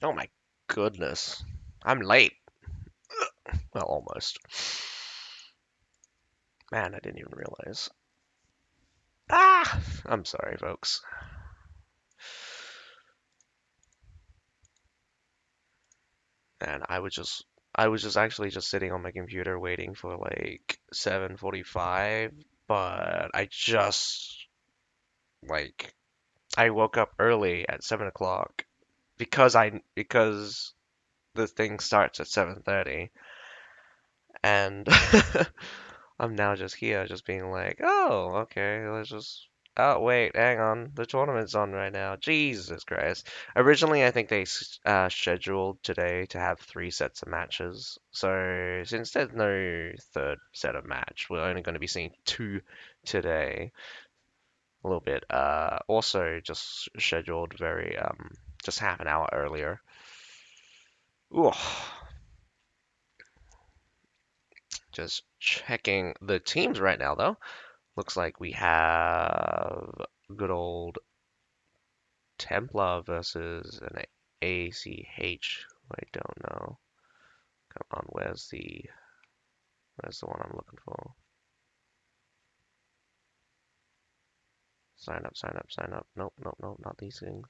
Oh my goodness. I'm late. Well, almost. Man, I didn't even realize. Ah! I'm sorry, folks. And I was just actually just sitting on my computer waiting for like 7:45, but like I woke up early at 7 o'clock because the thing starts at 7:30, and I'm now just here, just being like, oh, okay, let's just. Oh, wait, hang on. The tournament's on right now. Jesus Christ. Originally, I think they scheduled today to have three sets of matches. So, since there's no third set of match, we're only going to be seeing two today. A little bit. Also, just scheduled just half an hour earlier. Ooh, just checking the teams right now, though. Looks like we have good old Templar versus an ACH. I don't know. Come on, where's the one I'm looking for? Sign up, sign up, sign up. Nope, nope, nope, not these things.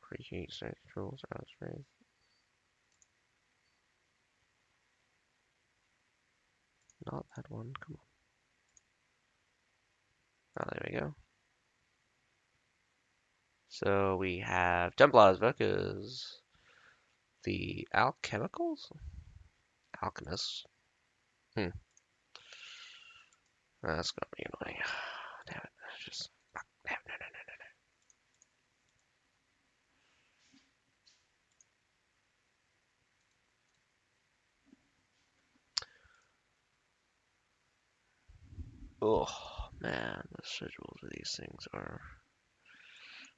Appreciate search rules, not that one. Come on. Oh, there we go. So we have Templars versus the Alchemicals? Alchemists. Hmm. That's gonna be annoying. Damn it. Just. Damn it. No, no, no, no. Oh, man. The schedules of these things are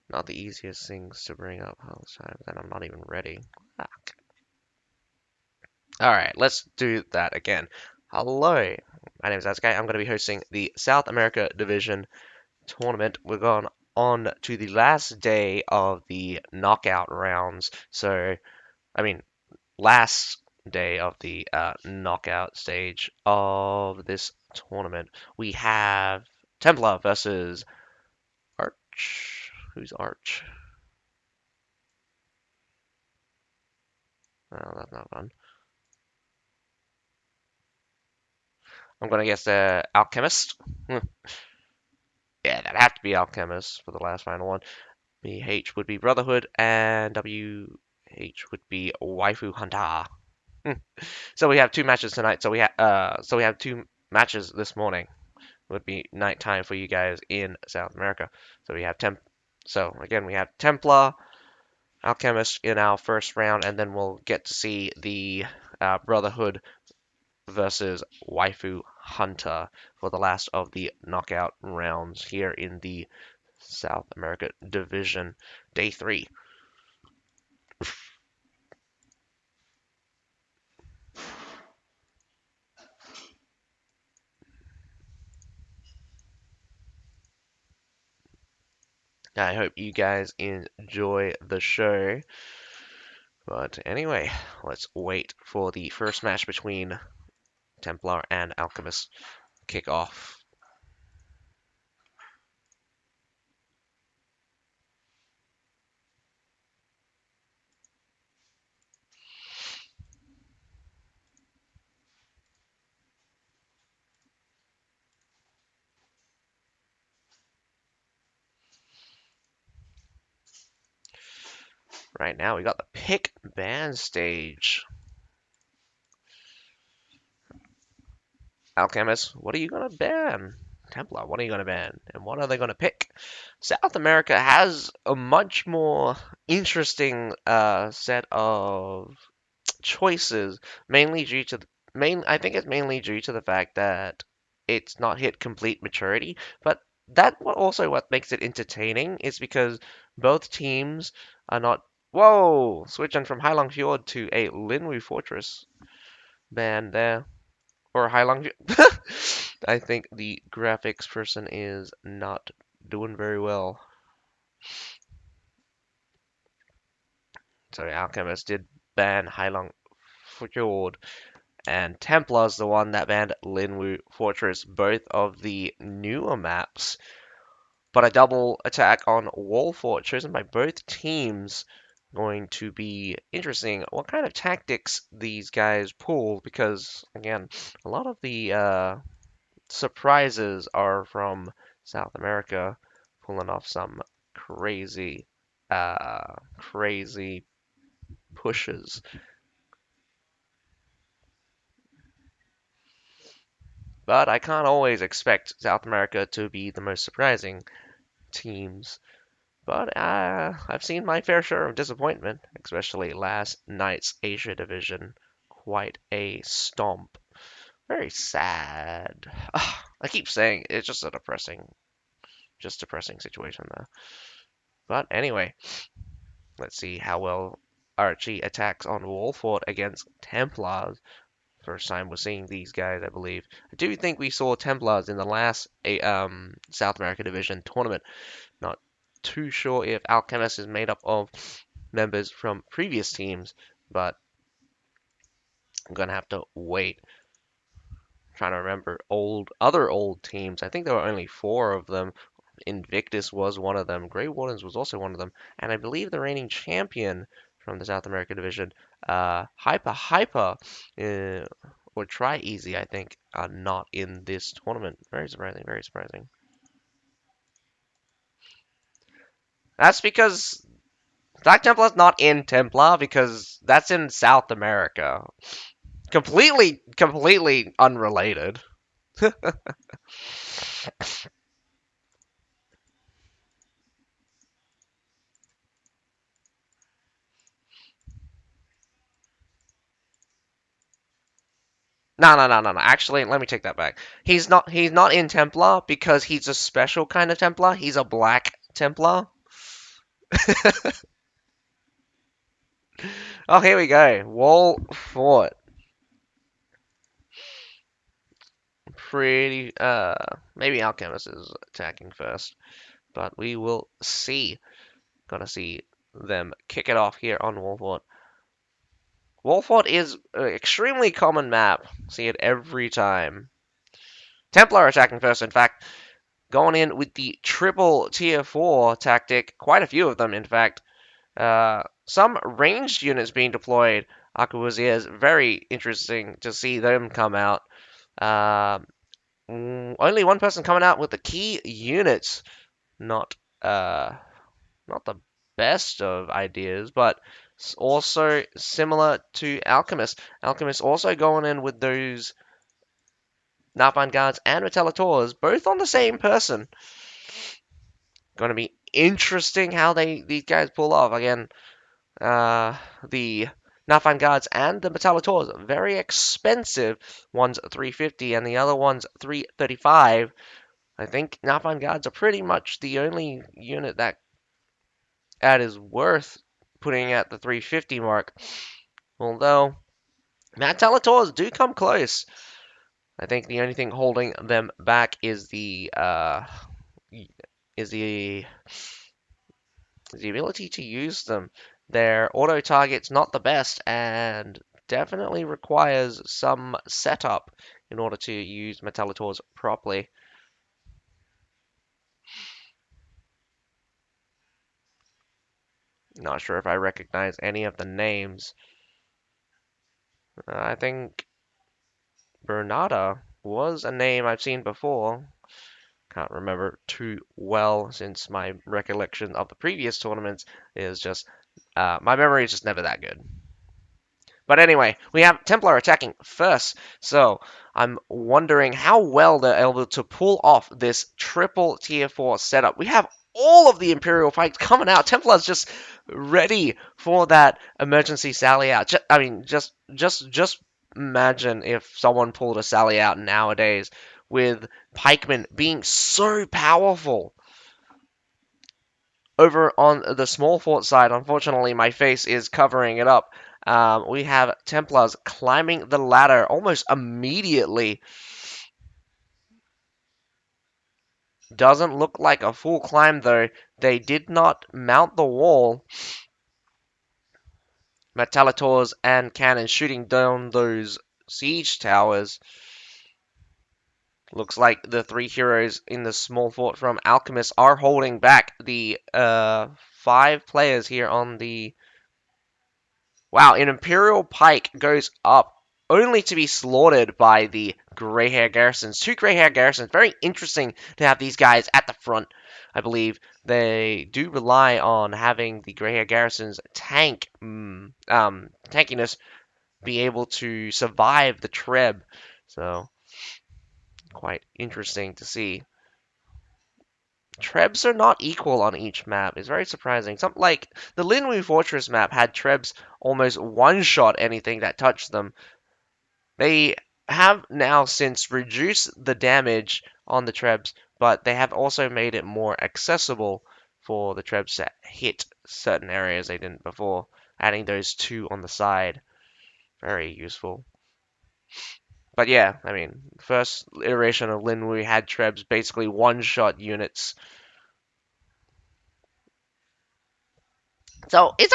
not the easiest things to bring up all the time. Then I'm not even ready. Fuck. Alright, let's do that again. Hello. My name is Azukai. I'm going to be hosting the South America Division tournament. We're going on to the last day of the knockout rounds. So, I mean, last day of the knockout stage of this tournament. We have Templar versus Arch. Who's Arch? Oh, that's not fun. I'm gonna guess Alchemist. Hmm. Yeah, that'd have to be Alchemist for the last final one. BH would be Brotherhood, and WH would be Waifu Hunter. Hmm. So we have two matches tonight. So we have two matches this morning. It would be nighttime for you guys in South America. So we have Temp. So again, we have Templar, Alchemist in our first round, and then we'll get to see the Brotherhood versus Waifu Hunter for the last of the knockout rounds here in the South America Division, Day 3. I hope you guys enjoy the show. But anyway, let's wait for the first match between Templar and Alchemist kick off. Right now, we got the pick ban stage. Alchemist, what are you gonna ban? Templar, what are you gonna ban? And what are they gonna pick? South America has a much more interesting set of choices, mainly due to I think it's mainly due to the fact that it's not hit complete maturity, but also what makes it entertaining is because both teams are not. Whoa! Switching from Hailong Fjord to a Linwu Fortress ban there. Or Hailong. I think the graphics person is not doing very well. Sorry, Alchemist did ban Heilong Fjord, and Templars the one that banned Linwu Fortress, both of the newer maps. But a double attack on Wall Fort chosen by both teams going to be interesting. What kind of tactics these guys pull? Because again, a lot of the surprises are from South America, pulling off some crazy pushes. But I can't always expect South America to be the most surprising teams. But I've seen my fair share of disappointment, especially last night's Asia Division. Quite a stomp. Very sad. I keep saying it's just a depressing situation there. But anyway, let's see how well Archie attacks on Wolford against Templars. First time we're seeing these guys, I believe. I do think we saw Templars in the last South America Division tournament. Not too sure if Alchemist is made up of members from previous teams, but I'm gonna have to wait. I'm trying to remember other old teams. I think there were only four of them. Invictus was one of them. Grey Wardens was also one of them, and I believe the reigning champion from the South America division, Hyper, uh, or Try Easy, I think, are not in this tournament. Very surprising. Very surprising. That's because Black Templar's not in Templar because that's in South America. Completely unrelated. No. Actually, let me take that back. He's not in Templar because he's a special kind of Templar. He's a black Templar. Oh, here we go. Wall Fort. Pretty maybe Alchemist is attacking first, but we will see. Gonna see them kick it off here on Wall Fort. Wall Fort is an extremely common map. See it every time. Templar attacking first, in fact, going in with the triple tier 4 tactic, quite a few of them, in fact. Some ranged units being deployed. Arquebusiers, very interesting to see them come out. Uh, Only one person coming out with the key units. Not, uh, not the best of ideas, but also similar to Alchemist. Alchemist also going in with those Nightbind Guards and Metallators, both on the same person. Going to be interesting how these guys pull off. Again, the Nightbind Guards and the Metallators, very expensive. One's 350 and the other one's 335. I think Nightbind Guards are pretty much the only unit that is worth putting at the 350 mark. Although Metallators do come close. I think the only thing holding them back is the ability to use them. Their auto target's not the best and definitely requires some setup in order to use Metallators properly. Not sure if I recognize any of the names. I think Bernada was a name I've seen before. Can't remember too well since my recollection of the previous tournaments is just my memory is just never that good. But anyway, we have Templar attacking first, so I'm wondering how well they're able to pull off this triple tier 4 setup. We have all of the Imperial fights coming out. Templar's just ready for that emergency sally out. Just imagine if someone pulled a sally out nowadays with pikemen being so powerful. Over on the small fort side, unfortunately, my face is covering it up. We have Templars climbing the ladder almost immediately. Doesn't look like a full climb, though. They did not mount the wall. Metallators and cannons shooting down those siege towers. Looks like the three heroes in the small fort from Alchemist are holding back the 5 players here on the... Wow, an Imperial Pike goes up only to be slaughtered by the Grey Hair Garrisons. 2 Grey Hair Garrisons. Very interesting to have these guys at the front. I believe they do rely on having the Grey Hair Garrisons tankiness be able to survive the Treb. So, quite interesting to see. Trebs are not equal on each map. It's very surprising. Something like the Linwu Fortress map had Trebs almost one-shot anything that touched them. They have now since reduced the damage on the Trebs, but they have also made it more accessible for the Trebs to hit certain areas they didn't before, adding those 2 on the side. Very useful. But yeah, I mean, first iteration of Linwu had Trebs basically one-shot units. So it's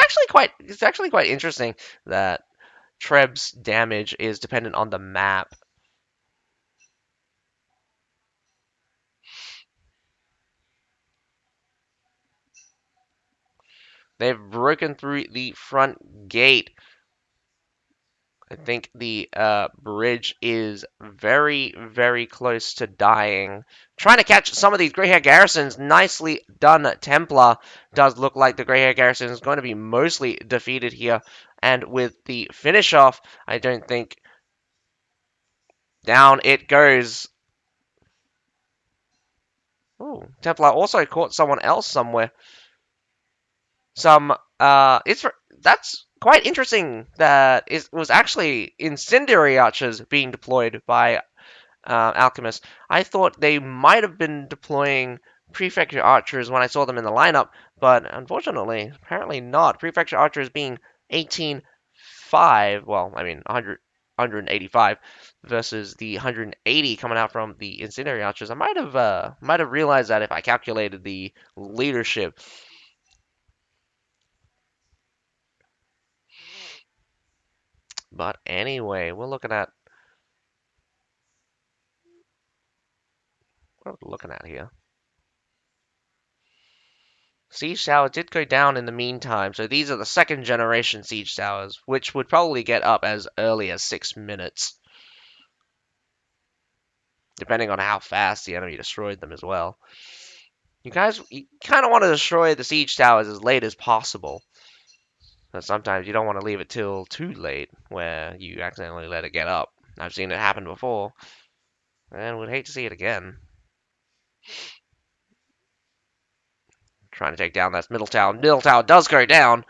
actually quite interesting that Treb's damage is dependent on the map. They've broken through the front gate. I think the bridge is very, very close to dying. Trying to catch some of these Grey Hair Garrisons. Nicely done, Templar. Does look like the Grey Hair Garrison is going to be mostly defeated here. And with the finish off, I don't think... Down it goes. Ooh, Templar also caught someone else somewhere. That's quite interesting that it was actually incendiary archers being deployed by Alchemist. I thought they might have been deploying prefecture archers when I saw them in the lineup, but unfortunately, apparently not. Prefecture archers being 18.5, well, I mean 185 versus the 180 coming out from the incendiary archers. I might have realized that if I calculated the leadership. But anyway, we're looking at what are we looking at here? Siege Tower did go down in the meantime, so these are the 2nd-generation Siege Towers, which would probably get up as early as 6 minutes, depending on how fast the enemy destroyed them as well. You kind of want to destroy the Siege Towers as late as possible, but sometimes you don't want to leave it till too late, where you accidentally let it get up. I've seen it happen before, and would hate to see it again. Trying to take down that middle tower. Middle tower does go down.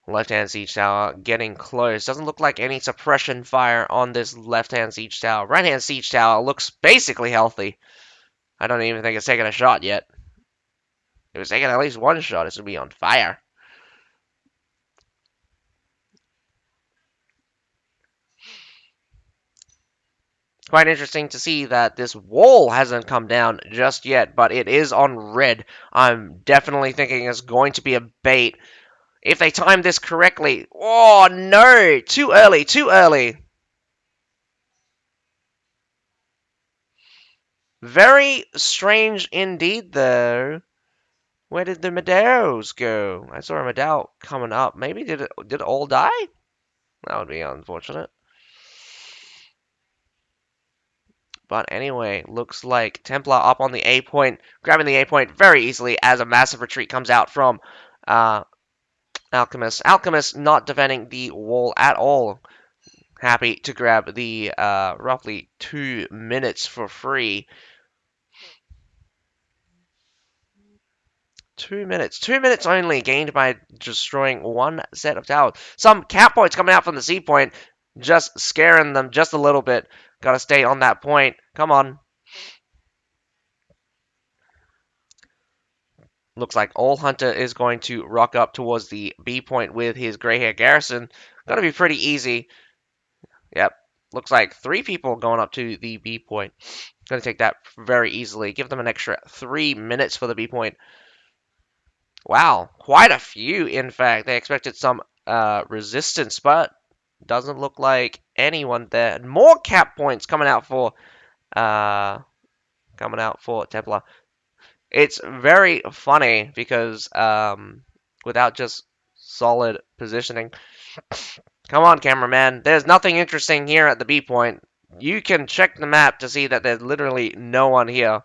Left-hand siege tower getting close. Doesn't look like any suppression fire on this left-hand siege tower. Right-hand siege tower looks basically healthy. I don't even think it's taken a shot yet. If it's taking at least one shot, it's going to be on fire. Quite interesting to see that this wall hasn't come down just yet, but it is on red. I'm definitely thinking it's going to be a bait. If they time this correctly... Oh, no! Too early, too early. Very strange indeed, though. Where did the Meadows go? I saw a Meadow coming up. Maybe did it all die? That would be unfortunate. But anyway, looks like Templar up on the A point, grabbing the A point very easily as a massive retreat comes out from Alchemist. Alchemist not defending the wall at all. Happy to grab the roughly 2 minutes for free. 2 minutes. 2 minutes only gained by destroying one set of towers. Some cap points coming out from the C point. Just scaring them just a little bit. Gotta stay on that point. Come on. Looks like All Hunter is going to rock up towards the B point with his Grey Hair Garrison. Gonna be pretty easy. Yep. Looks like 3 people going up to the B point. Gonna take that very easily. Give them an extra 3 minutes for the B point. Wow, quite a few, in fact. They expected some resistance, but doesn't look like anyone there. More cap points uh, coming out for Templar. It's very funny because without just solid positioning. Come on, cameraman. There's nothing interesting here at the B point. You can check the map to see that there's literally no one here.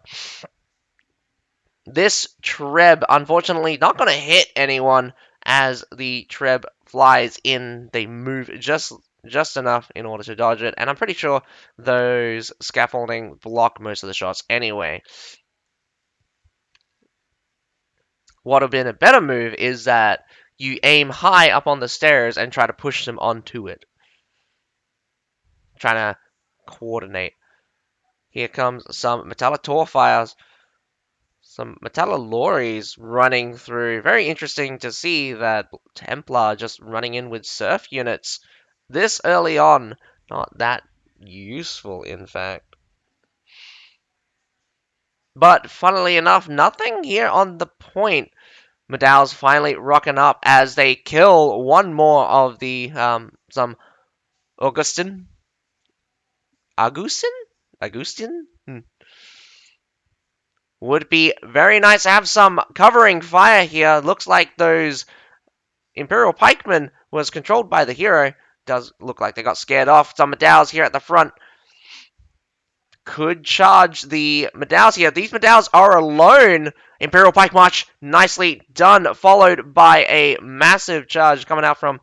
This Treb, unfortunately, not going to hit anyone as the Treb flies in. They move just enough in order to dodge it, and I'm pretty sure those scaffolding block most of the shots anyway. What would have been a better move is that you aim high up on the stairs and try to push them onto it. Trying to coordinate. Here comes some Metallitor some Metallalories running through. Very interesting to see that Templar just running in with surf units this early on. Not that useful, in fact. But funnily enough, nothing here on the point. Medal's finally rocking up as they kill one more of the some Augustin. Augustin? Augustin? Would be very nice to have some covering fire here. Looks like those Imperial Pikemen was controlled by the hero. Does look like they got scared off. Some Medals here at the front could charge the Medals here. These Medals are alone. Imperial Pike March, nicely done, followed by a massive charge coming out from...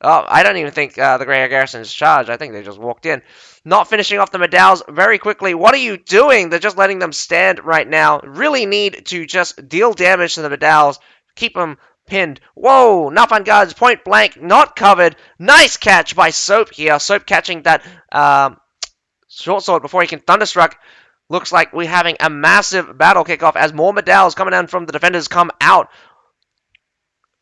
Oh, I don't even think the Grey Garrison is charged. I think they just walked in. Not finishing off the Medals very quickly. What are you doing? They're just letting them stand right now. Really need to just deal damage to the Medals. Keep them pinned. Whoa! Nafan Guards, point blank, not covered. Nice catch by Soap here. Soap catching that short sword before he can Thunderstruck. Looks like we're having a massive battle kickoff as more Medals coming down from the defenders come out.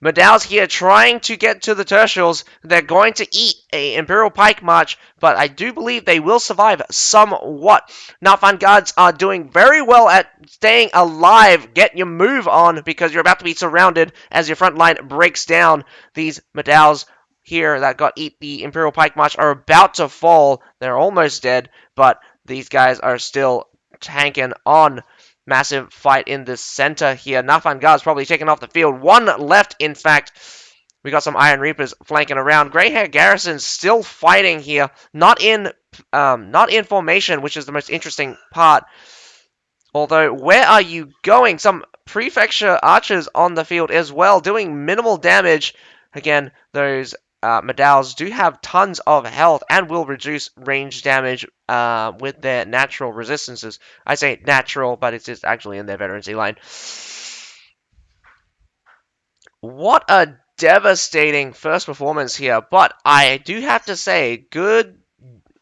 Medal's here trying to get to the Tertials. They're going to eat a Imperial Pike March, but I do believe they will survive somewhat. Nafan Guards are doing very well at staying alive. Get your move on because you're about to be surrounded as your front line breaks down. These Medals here that got eat the Imperial Pike March are about to fall. They're almost dead, but these guys are still tanking on. Massive fight in the center here. Nafan Guard's probably taken off the field. One left, in fact. We got some Iron Reapers flanking around. Greyhair Garrison still fighting here. Not in formation, which is the most interesting part. Although, where are you going? Some Prefecture Archers on the field as well, doing minimal damage. Again, those Medals do have tons of health and will reduce range damage with their natural resistances. I say natural, but it's just actually in their veterancy line. What a devastating first performance here, but I do have to say, good.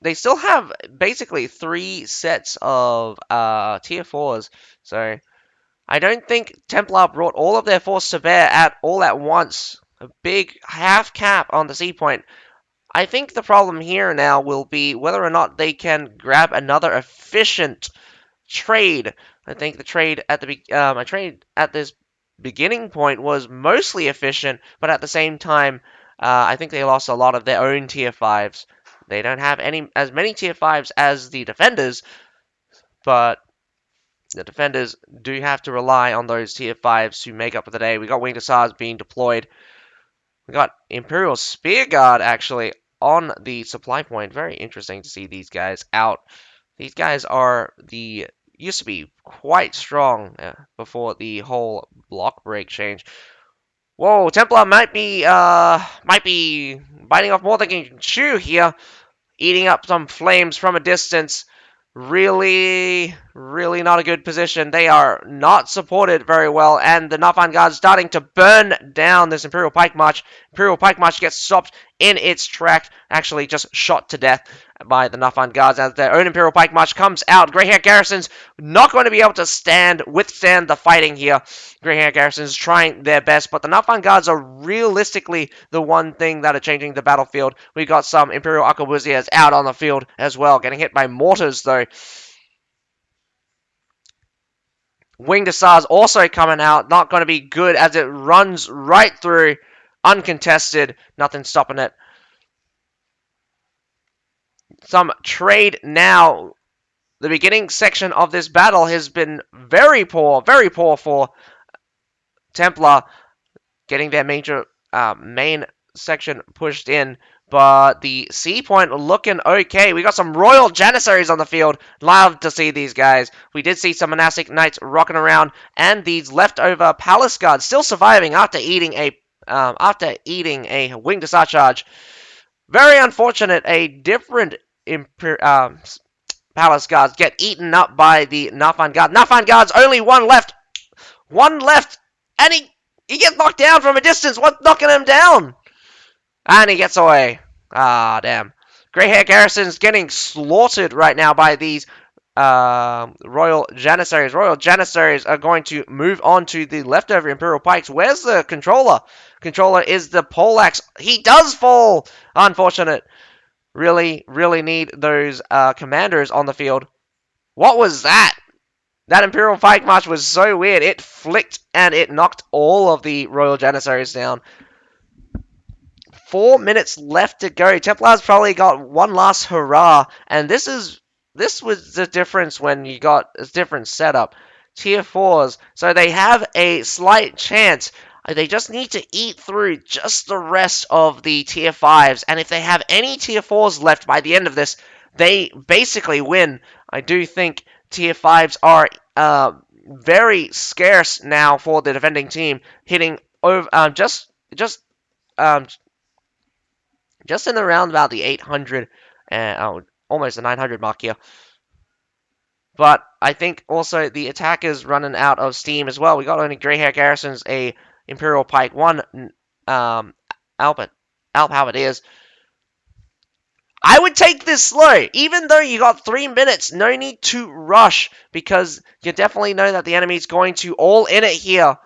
They still have basically 3 sets of tier 4s, so I don't think Templar brought all of their force to bear all at once. A big half cap on the C point. I think the problem here now will be whether or not they can grab another efficient trade. I think the trade at this beginning point was mostly efficient, but at the same time, I think they lost a lot of their own tier 5s. They don't have as many tier 5s as the defenders, but the defenders do have to rely on those tier 5s to make up for the day. We got Winged Hussars being deployed. We got Imperial Spear Guard actually on the supply point. Very interesting to see these guys out. These guys used to be quite strong before the whole block break change. Whoa, Templar might be biting off more than they can chew here, eating up some flames from a distance. Really, really not a good position. They are not supported very well, and the Nafan Guard starting to burn down this Imperial Pike March. Imperial Pike March gets stopped in its track, actually just shot to death by the Nafan Guards as their own Imperial Pike March comes out. Greyhair Garrison's not going to be able to withstand the fighting here. Greyhair Garrison's trying their best, but the Nafan Guards are realistically the one thing that are changing the battlefield. We got some Imperial Arquebusiers out on the field as well, getting hit by mortars though. Winged Hussars also coming out, not going to be good as it runs right through uncontested, nothing stopping it. Some trade now. The beginning section of this battle has been very poor for Templar, getting their main section pushed in. But the C point looking okay. We got some Royal Janissaries on the field. Love to see these guys. We did see some Monastic Knights rocking around, and these leftover Palace Guards still surviving after eating a Winged Hussar charge. Very unfortunate. A different Palace Guards get eaten up by the Nafan Guard. Nafan Guards only one left. One left, and he gets knocked down from a distance. What's knocking him down? And he gets away. Ah, damn. Grey Hair Garrison's getting slaughtered right now by these Royal Janissaries. Royal Janissaries are going to move on to the leftover Imperial Pikes. Where's the controller? Controller is the poleaxe. He does fall! Unfortunate. Really, really need those commanders on the field. What was that? That Imperial Pike March was so weird. It flicked and it knocked all of the Royal Janissaries down. 4 minutes left to go. Templars probably got one last hurrah, and this was the difference when you got a different setup. Tier 4s, so they have a slight chance. They just need to eat through just the rest of the Tier 5s, and if they have any Tier 4s left by the end of this, they basically win. I do think Tier 5s are very scarce now for the defending team, hitting over um, just in around about the 800, almost the 900 mark here. But I think also the attackers running out of steam as well. We got only Grey Hair Garrisons, a Imperial Pike 1, Alp how it is. I would take this slow. Even though you got 3 minutes, no need to rush, because you definitely know that the enemy's going to all in it here.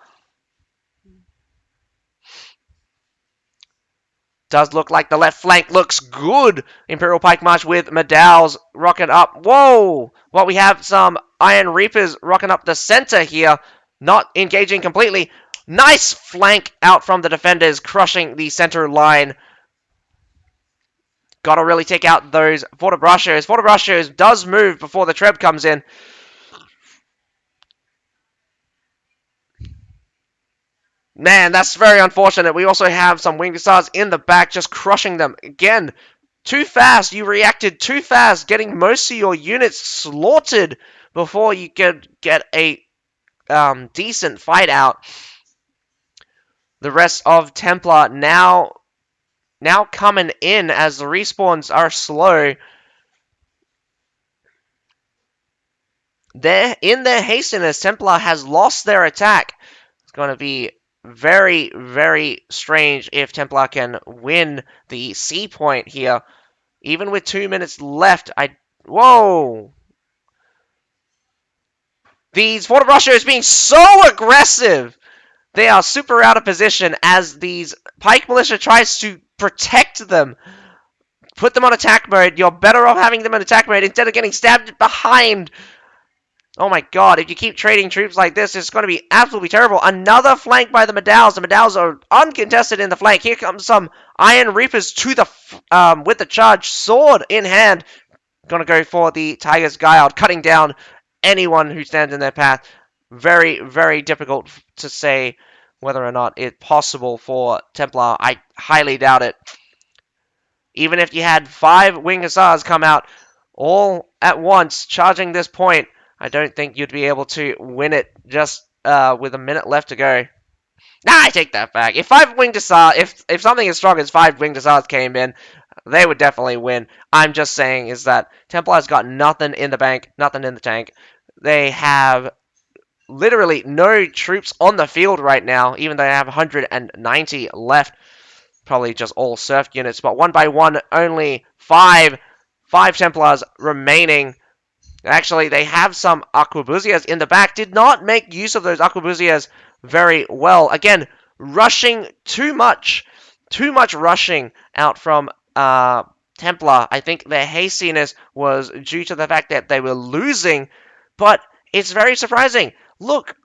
Does look like the left flank looks good. Imperial Pike March with Medals rocking up. Whoa! Well, we have some Iron Reapers rocking up the center here. Not engaging completely. Nice flank out from the defenders, crushing the center line. Gotta really take out those Fortebrachos. Fortebrachos does move before the Treb comes in. Man, that's very unfortunate. We also have some Winged Hussars in the back, just crushing them. Again, too fast. You reacted too fast, getting most of your units slaughtered before you could get a decent fight out. The rest of Templar now coming in as the respawns are slow. In their hastiness, Templar has lost their attack. It's going to be very, very strange if Templar can win the C point here. Even with 2 minutes left, whoa! These Fortebrachos being so aggressive! They are super out of position as these Pike Militia tries to protect them. Put them on attack mode. You're better off having them in attack mode instead of getting stabbed behind. Oh my god, if you keep trading troops like this, it's going to be absolutely terrible. Another flank by the Medals. The Medals are uncontested in the flank. Here comes some Iron Reapers to the with the charge, sword in hand. Going to go for the Tiger's Guile, cutting down anyone who stands in their path. Very, very difficult to say whether or not it's possible for Templar. I highly doubt it. Even if you had 5 Winged Hussars come out all at once, charging this point, I don't think you'd be able to win it just with a minute left to go. Nah, I take that back. If 5 Winged Hussars, if something as strong as 5 Winged Hussars came in, they would definitely win. I'm just saying is that Templar's got nothing in the bank, nothing in the tank. They have literally no troops on the field right now, even though they have 190 left. Probably just all surf units, but one by one, only 5 Templars remaining. Actually, they have some Arquebusiers in the back. Did not make use of those Arquebusiers very well. Again, rushing too much. Too much rushing out from Templar. I think their hastiness was due to the fact that they were losing, but it's very surprising. Look,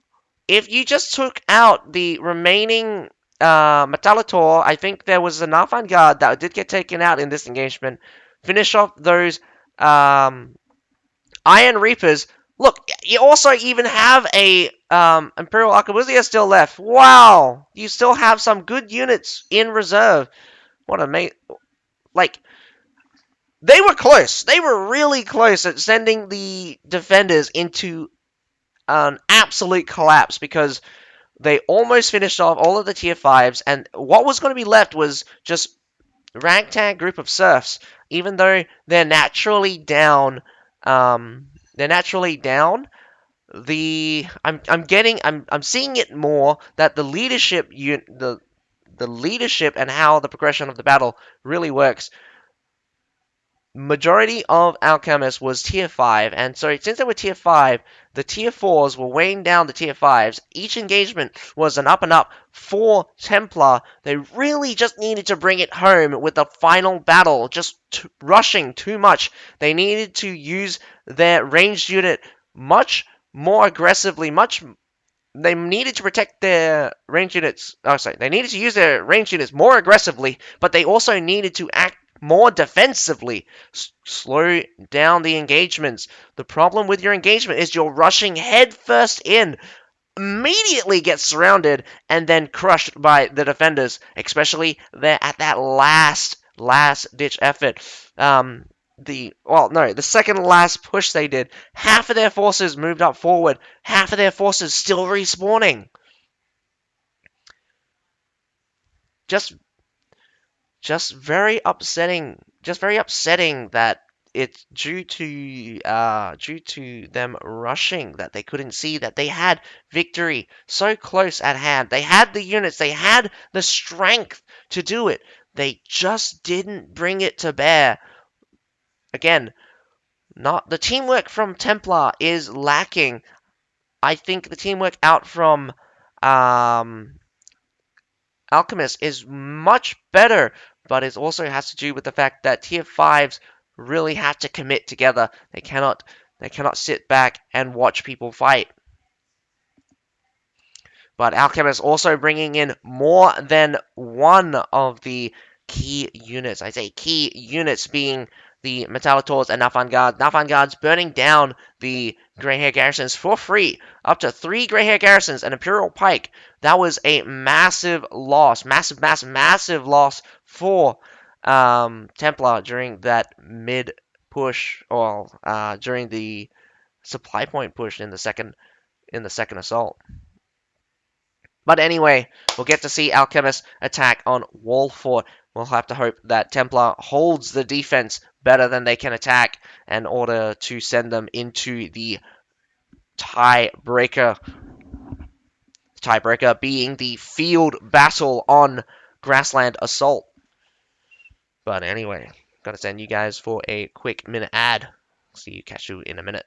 if you just took out the remaining Metalator, I think there was an avant-garde that did get taken out in this engagement. Finish off those um, Iron Reapers. Look, you also even have a Imperial Arquebuzia still left. Wow! You still have some good units in reserve. What a mate. Like, they were close. They were really close at sending the defenders into an absolute collapse because they almost finished off all of the tier 5s, and what was going to be left was just ragtag group of serfs, even though they're naturally down. They're naturally down. I'm seeing it more that the leadership and how the progression of the battle really works. Majority of alchemists was tier 5, and so since they were tier 5, the tier 4s were weighing down the tier 5s. Each engagement was an up and up for Templar. They really just needed to bring it home with the final battle, just rushing too much. They needed to use their ranged unit much more aggressively, much they needed to protect their range units. Oh, sorry. They needed to use their range units more aggressively, but they also needed to act more defensively. Slow down the engagements. The problem with your engagement is you're rushing headfirst in, immediately get surrounded, and then crushed by the defenders, especially there at that last ditch effort. The second last push they did, half of their forces moved up forward, half of their forces still respawning. Just just very upsetting. Just very upsetting that it's due to them rushing that they couldn't see that they had victory so close at hand. They had the units, they had the strength to do it. They just didn't bring it to bear. Again, not the teamwork from Templar is lacking. I think the teamwork out from um, Alchemist is much better, but it also has to do with the fact that tier 5s really have to commit together. They cannot sit back and watch people fight. But Alchemist also bringing in more than one of the key units. I say key units being the Metallitors and Nafangards. Nafangards burning down the Grey Hair Garrisons for free. Up to 3 Grey Hair Garrisons and Imperial Pike. That was a massive loss. Massive loss for Templar during that mid push, or during the supply point push in the second assault. But anyway, we'll get to see Alchemist attack on Wallfort. We'll have to hope that Templar holds the defense better than they can attack in order to send them into the tiebreaker. Tiebreaker being the field battle on Grassland Assault. But anyway, gotta send you guys for a quick minute ad. Catch you in a minute.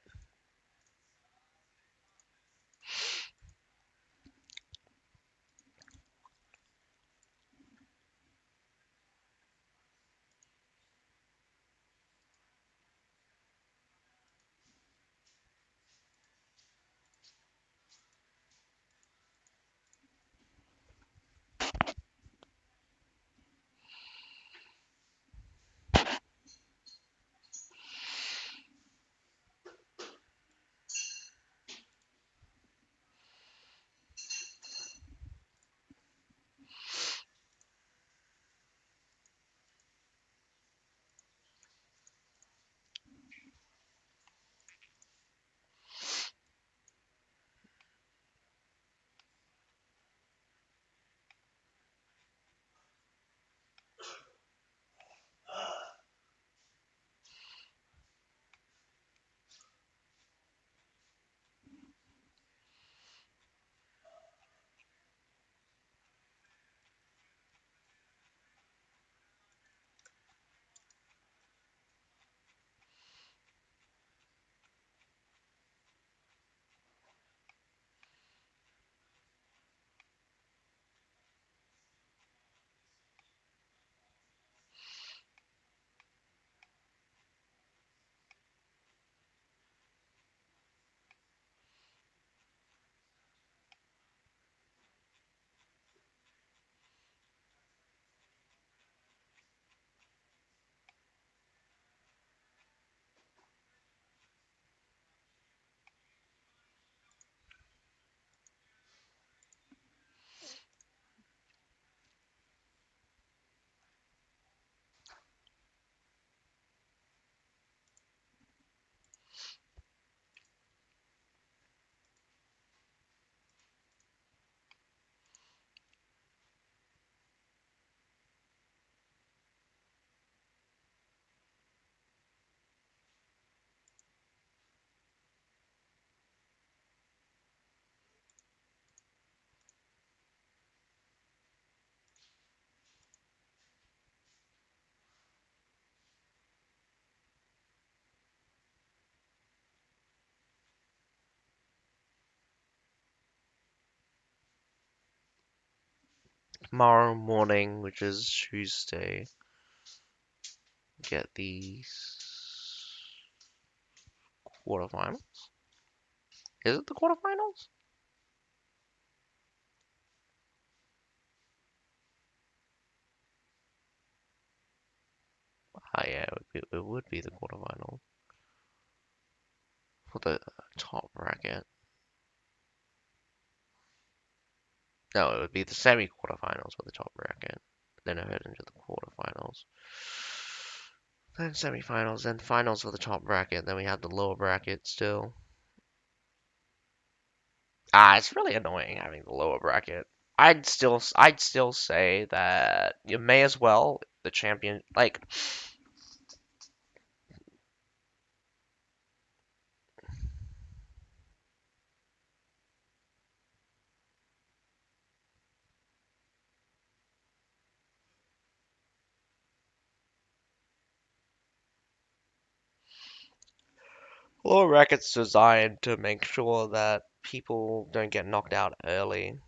tomorrow morning, which is Tuesday, get the quarterfinals. Is it the quarterfinals? Ah, yeah, it would be the quarterfinals for the top bracket. No, it would be the semi-quarterfinals for the top bracket. Then I head into the quarterfinals. Then semifinals, then finals for the top bracket. Then we have the lower bracket still. It's really annoying having the lower bracket. I'd still say that you may as well the champion like lower brackets designed to make sure that people don't get knocked out early.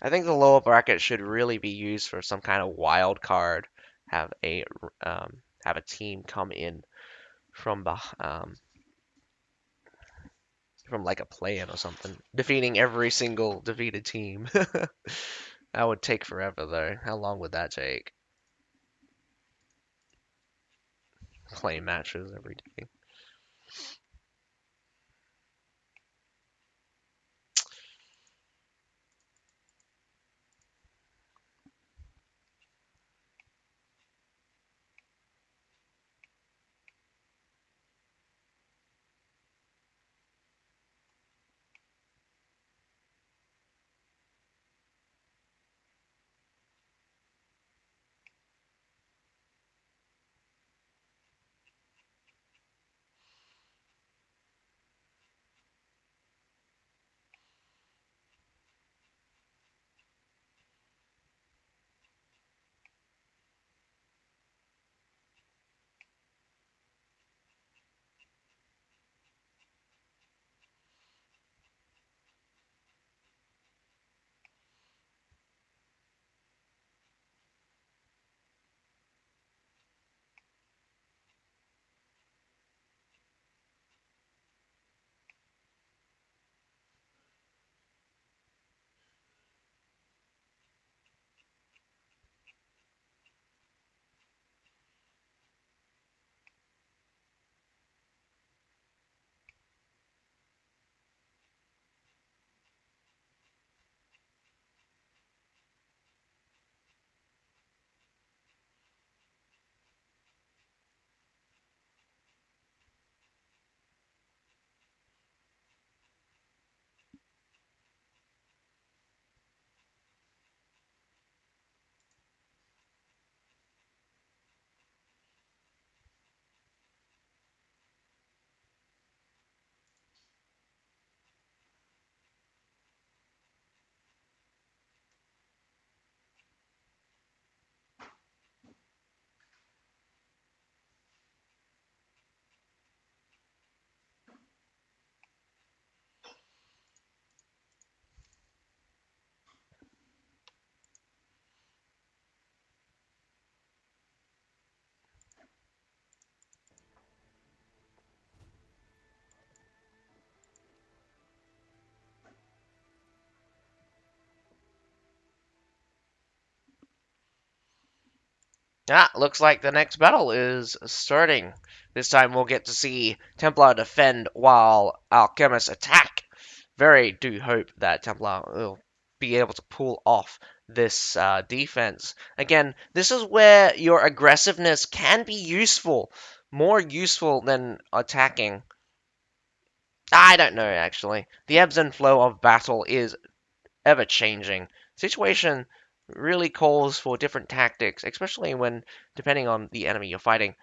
I think the lower bracket should really be used for some kind of wild card. Have a have a team come in from from like a play-in or something, defeating every single defeated team. That would take forever though. How long would that take? Play matches every day. Looks like the next battle is starting. This time we'll get to see Templar defend while Alchemists attack. Very do hope that Templar will be able to pull off this defense. Again, this is where your aggressiveness can be useful, more useful than attacking. I don't know, actually. The ebbs and flow of battle is ever changing. Situation really calls for different tactics, especially when depending on the enemy you're fighting.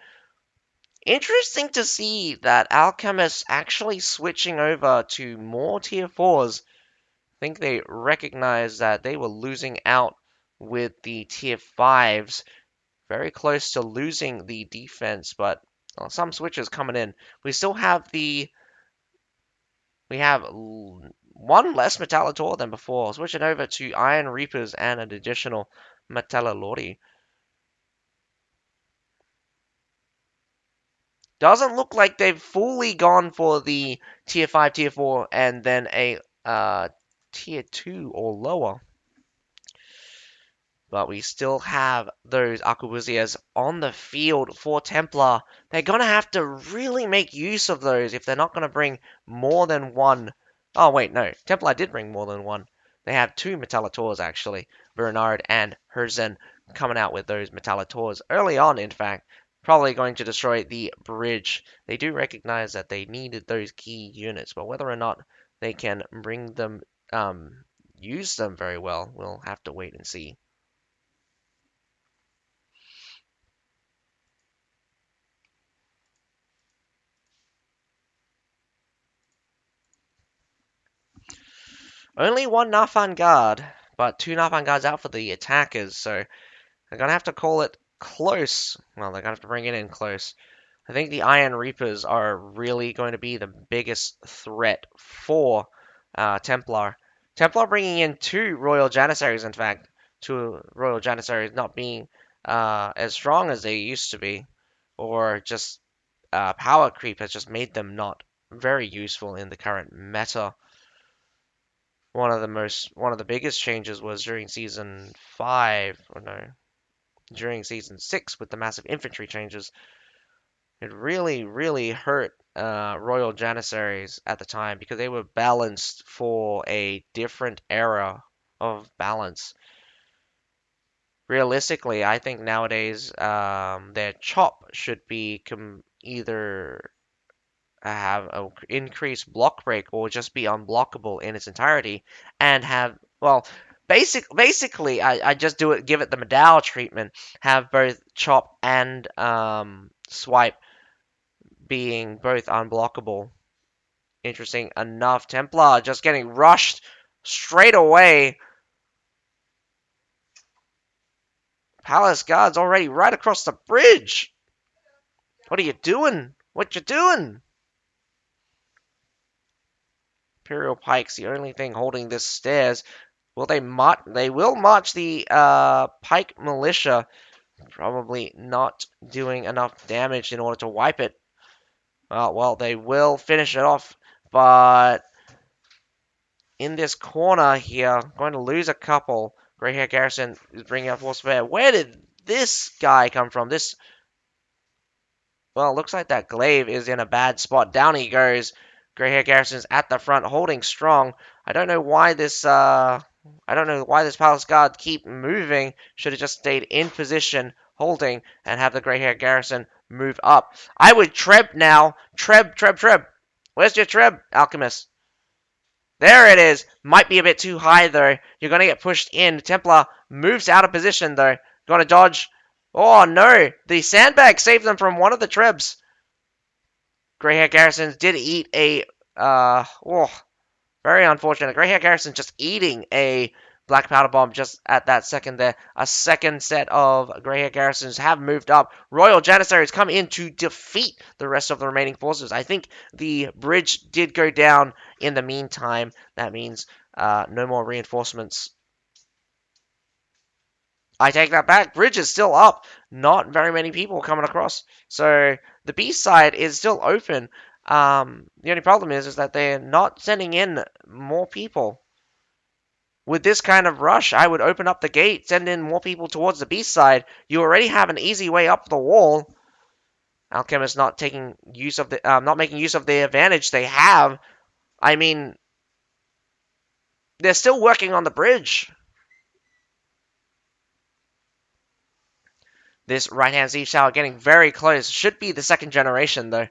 Interesting to see that Alchemists actually switching over to more tier 4s. I think they recognize that they were losing out with the tier 5s, very close to losing the defense, but some switches coming in. We still have we have one less Metallitor than before, switching over to Iron Reapers and an additional Metallilordi. Doesn't look like they've fully gone for the tier 5, tier 4, and then a tier 2 or lower. But we still have those Arquebusiers on the field for Templar. They're going to have to really make use of those if they're not going to bring more than one. Oh, wait, no. Templar did bring more than one. They have two Metallitors, actually. Bernard and Herzen coming out with those Metallitors early on, in fact. Probably going to destroy the bridge. They do recognize that they needed those key units, but whether or not they can bring them, use them very well, we'll have to wait and see. Only one Nafan guard, but two Nafan guards out for the attackers, so they're going to have to call it close. Well, they're going to have to bring it in close. I think the Iron Reapers are really going to be the biggest threat for Templar. Templar bringing in two Royal Janissaries, in fact. Two Royal Janissaries not being as strong as they used to be, or just power creep has just made them not very useful in the current meta. One of the biggest changes was during season 5, or no, during season 6 with the massive infantry changes. It really hurt Royal Janissaries at the time because they were balanced for a different era of balance. Realistically, I think nowadays their chop should be either have an increased block break or just be unblockable in its entirety and have, well, basically I just give it the Medal treatment, have both chop and swipe being both unblockable. Interesting enough, Templar just getting rushed straight away. Palace guards already right across the bridge. What are you doing? What you doing? Imperial Pike's the only thing holding this stairs. Will they march? They will march the Pike Militia. Probably not doing enough damage in order to wipe it. Well, they will finish it off, but in this corner here, going to lose a couple. Grey Hair Garrison is bringing up Force Fair. Where did this guy come from? Well, looks like that glaive is in a bad spot. Down he goes. Grey Hair Garrison's at the front, holding strong. I don't know why this Palace Guard keep moving. Should have just stayed in position, holding, and have the Grey Hair Garrison move up. I would Treb now. Treb. Where's your Treb, Alchemist? There it is. Might be a bit too high, though. You're going to get pushed in. Templar moves out of position, though. Going to dodge. Oh, no. The sandbag saved them from one of the Trebs. Grey Hair Garrisons did eat a... very unfortunate. Grey Hair Garrison just eating a Black Powder Bomb just at that second there. A second set of Grey Hair Garrisons have moved up. Royal Janissaries come in to defeat the rest of the remaining forces. I think the bridge did go down in the meantime. That means no more reinforcements. I take that back. Bridge is still up. Not very many people coming across. So the B side is still open. The only problem is that they're not sending in more people. With this kind of rush, I would open up the gate, send in more people towards the beast side. You already have an easy way up the wall. Alchemist not not making use of the advantage they have. I mean, they're still working on the bridge. This right-hand siege tower getting very close. Should be the second generation, though.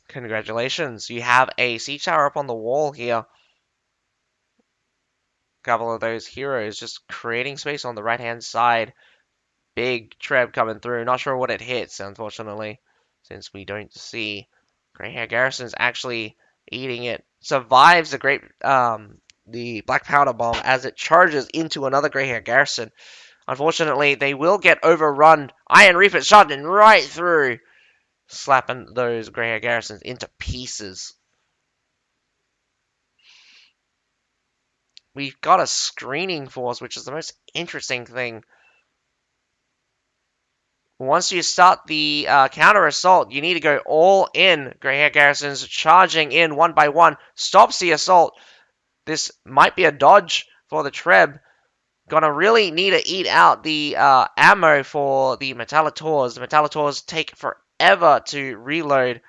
Congratulations. You have a siege tower up on the wall here. A couple of those heroes just creating space on the right-hand side. Big Treb coming through. Not sure what it hits, unfortunately, since we don't see. Grey Hair Garrison's actually eating it. Survives the black powder bomb as it charges into another gray hair garrison. Unfortunately, they will get overrun. Iron Reaper shotting right through, slapping those gray hair garrisons into pieces. We've got a screening force, which is the most interesting thing. Once you start the counter assault, you need to go all in. Grey Hair Garrison's charging in one by one, stops the assault. This might be a dodge for the Treb. Gonna really need to eat out the ammo for the Metallators. The Metallators take forever to reload,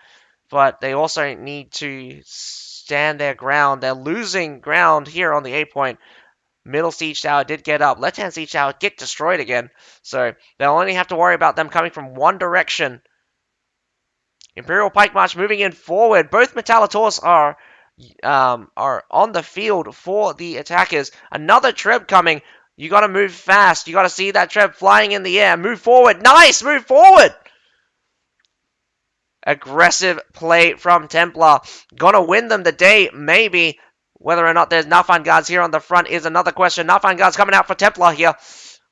but they also need to stand their ground. They're losing ground here on the A point. Middle siege tower did get up. Left hand siege tower get destroyed again. So they'll only have to worry about them coming from one direction. Imperial Pike March moving in forward. Both Metallators are on the field for the attackers. Another Treb coming. You got to move fast. You got to see that Treb flying in the air. Move forward. Nice. Move forward. Aggressive play from Templar. Gonna win them the day, maybe. Whether or not there's Nafan guards here on the front is another question. Nafan guards coming out for Templar here.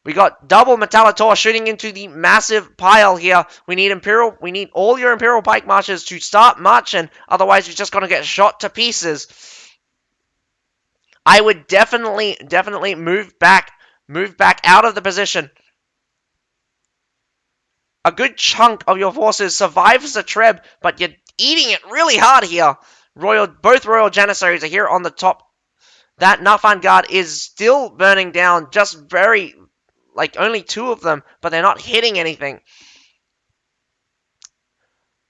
We got double Metallitor shooting into the massive pile here. We need all your Imperial Pike Marchers to start marching. Otherwise, you're just gonna get shot to pieces. I would definitely move back out of the position. A good chunk of your forces survives the Treb, but you're eating it really hard here. Both Royal Janissaries are here on the top. That Nafan Guard is still burning down, just only two of them, but they're not hitting anything.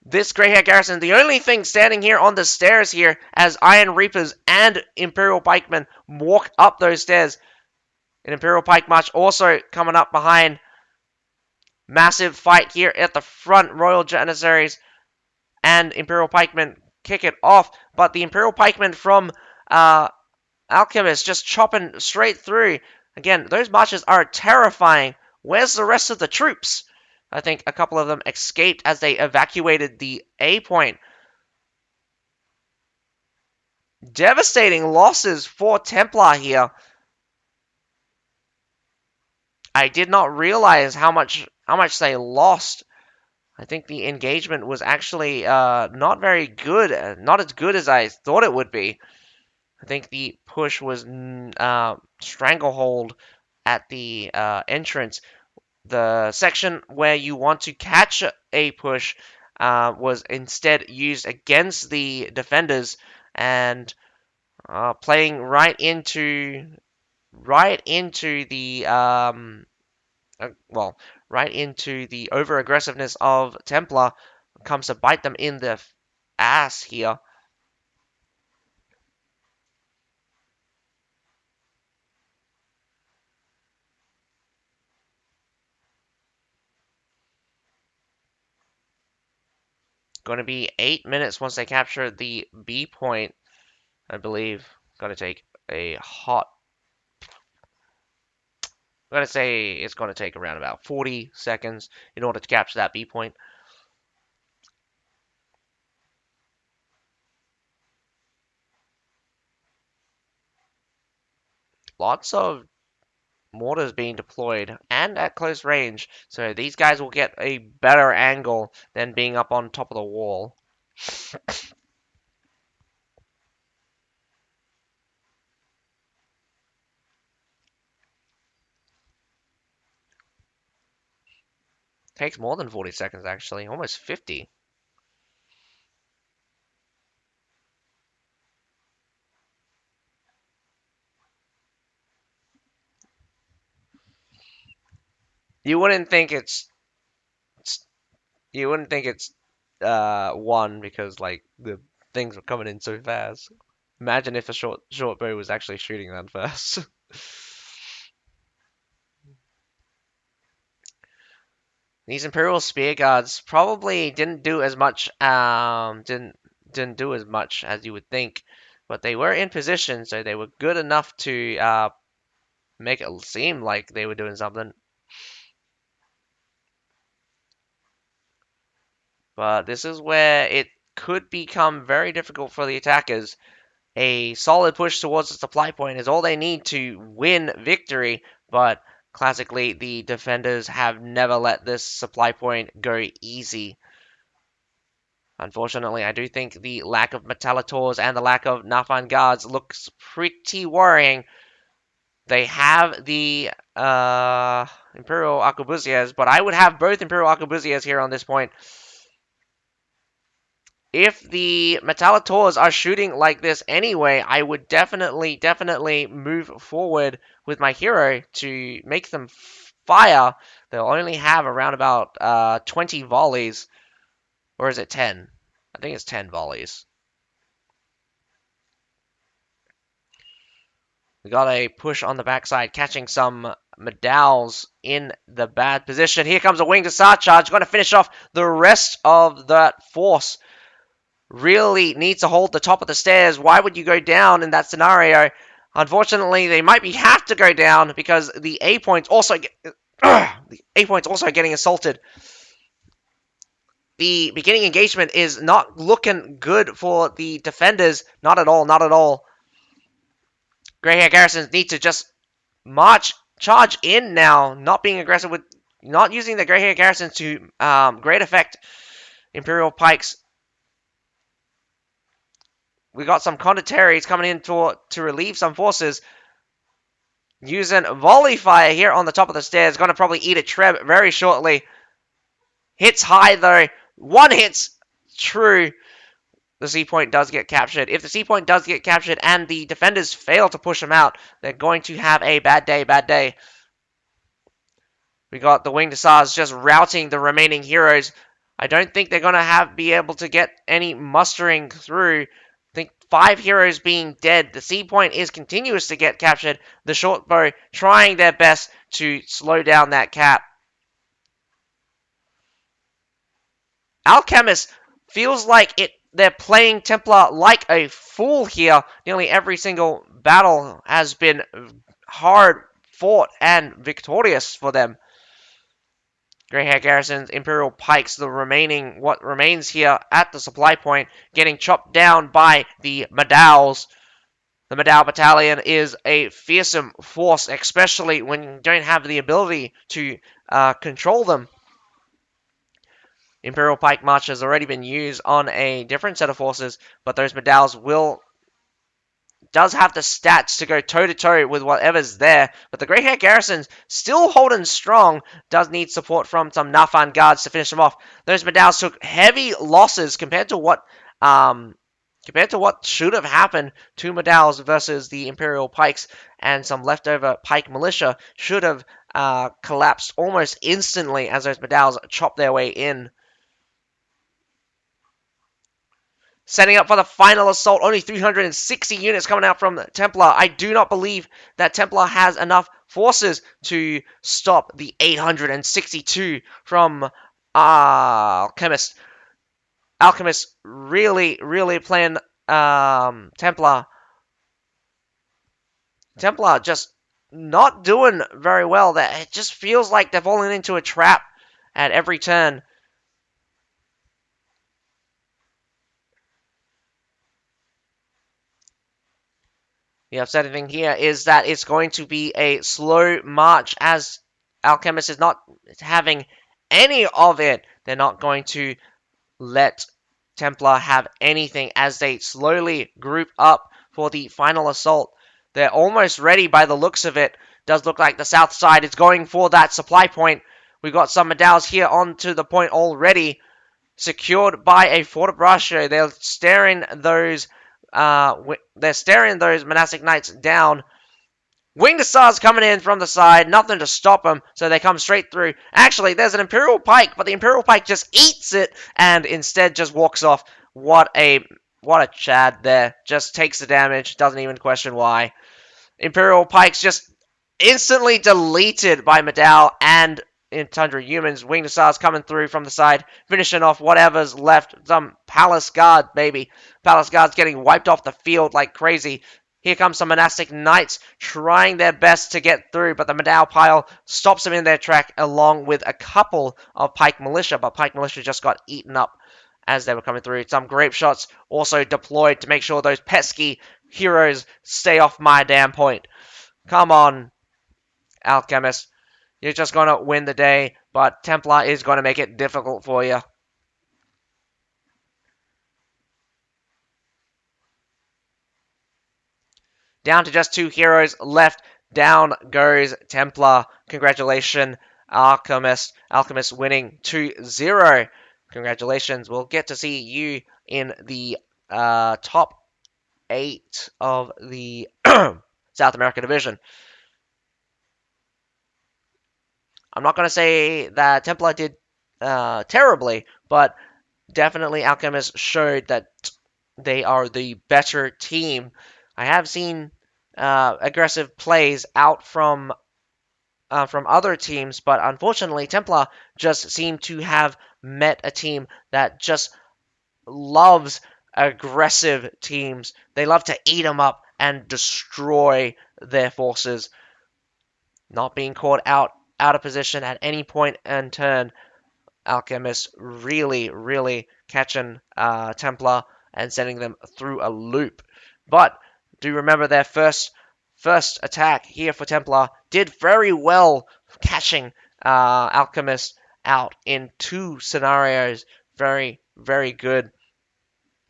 This Grey Hair Garrison, the only thing standing here on the stairs here as Iron Reapers and Imperial Pikemen walk up those stairs. An Imperial Pike March also coming up behind. Massive fight here at the front. Royal Janissaries and Imperial Pikemen kick it off, but the Imperial Pikemen from Alchemist just chopping straight through. Again, those marches are terrifying. Where's the rest of the troops? I think a couple of them escaped as they evacuated the A point. Devastating losses for Templar here. I did not realize how much they lost. I think the engagement was actually not very good, not as good as I thought it would be. I think the push was stranglehold at the entrance. The section where you want to catch a push was instead used against the defenders and playing right into the right into the over aggressiveness of Templar comes to bite them in the ass here. Going to be 8 minutes once they capture the B point, I believe. Going to take a hot. I'm going to say it's going to take around about 40 seconds in order to capture that B point. Lots of mortars being deployed and at close range, so these guys will get a better angle than being up on top of the wall. Takes more than 40 seconds actually, almost 50. You wouldn't think it's one because like the things were coming in so fast. Imagine if a short bow was actually shooting that first. These Imperial Spear Guards probably didn't do as much didn't do as much as you would think, but they were in position, so they were good enough to make it seem like they were doing something. But this is where it could become very difficult for the attackers. A solid push towards the supply point is all they need to win victory, but classically, the defenders have never let this supply point go easy. Unfortunately, I do think the lack of Metallators and the lack of Nafan guards looks pretty worrying. They have the Imperial Arquebusiers, but I would have both Imperial Arquebusiers here on this point. If the Metallators are shooting like this anyway, I would definitely move forward with my hero to make them fire. They'll only have around about 20 volleys. Or is it 10? I think it's 10 volleys. We got a push on the backside, catching some Medals in the bad position. Here comes a winged Hussar charge. Going to finish off the rest of that force. Really needs to hold the top of the stairs. Why would you go down in that scenario? Unfortunately, they might have to go down because the A point's also getting assaulted. The beginning engagement is not looking good for the defenders. Not at all. Grey Hair Garrisons need to just charge in now, not being aggressive with, not using the Grey Hair Garrisons to great effect. Imperial Pikes. We got some condottieri coming in to relieve some forces. Using volley fire here on the top of the stairs. Going to probably eat a Treb very shortly. Hits high though. One hits true. The C point does get captured. If the C point does get captured and the defenders fail to push them out, they're going to have a bad day. We got the Winged Hussars just routing the remaining heroes. I don't think they're going to be able to get any mustering through. I think 5 heroes being dead. The C point is continuous to get captured. The short bow trying their best to slow down that cap. Alchemist feels like they're playing Templar like a fool here. Nearly every single battle has been hard fought and victorious for them. Grey Hair Garrisons, Imperial Pikes, what remains here at the supply point, getting chopped down by the Medals. The Medal Battalion is a fearsome force, especially when you don't have the ability to control them. Imperial Pike March has already been used on a different set of forces, but those Medals does have the stats to go toe-to-toe with whatever's there, but the Grey Hair Garrison's still holding strong, does need support from some Nafan guards to finish them off. Those Medals took heavy losses compared to what should have happened to Medals versus the Imperial Pikes, and some leftover Pike Militia should have collapsed almost instantly as those Medals chopped their way in. Setting up for the final assault. Only 360 units coming out from Templar. I do not believe that Templar has enough forces to stop the 862 from Alchemist. Alchemist really playing Templar. Templar just not doing very well. It just feels like they're falling into a trap at every turn. The upsetting thing here is that it's going to be a slow march as Alchemist is not having any of it. They're not going to let Templar have anything as they slowly group up for the final assault. They're almost ready by the looks of it. Does look like the south side is going for that supply point. We've got some Medals here onto the point already. Secured by a Fortebraccio. They're staring those monastic knights down. Winged Hussars coming in from the side, nothing to stop them, so they come straight through. Actually, there's an Imperial Pike, but the Imperial Pike just eats it and instead just walks off. What a Chad there. Just takes the damage, doesn't even question why. Imperial Pikes just instantly deleted by Medal and in Tundra Humans. Winged Hussars coming through from the side, finishing off whatever's left. Some Palace Guard, maybe. Palace Guards getting wiped off the field like crazy. Here comes some Monastic Knights trying their best to get through, but the Medal pile stops them in their track along with a couple of Pike Militia, but Pike Militia just got eaten up as they were coming through. Some grape shots also deployed to make sure those pesky heroes stay off my damn point. Come on, Alchemist. You're just going to win the day, but Templar is going to make it difficult for you. Down to just 2 heroes left. Down goes Templar. Congratulations, Alchemist. Alchemist winning 2-0. Congratulations. We'll get to see you in the top 8 of the South America division. I'm not going to say that Templar did terribly, but definitely Alchemist showed that they are the better team. I have seen aggressive plays out from other teams, but unfortunately, Templar just seem to have met a team that just loves aggressive teams. They love to eat them up and destroy their forces, not being caught out of position at any point in turn. Alchemist really, really catching Templar and sending them through a loop. But do remember their first attack here for Templar did very well, catching Alchemist out in 2 scenarios. Very, very good.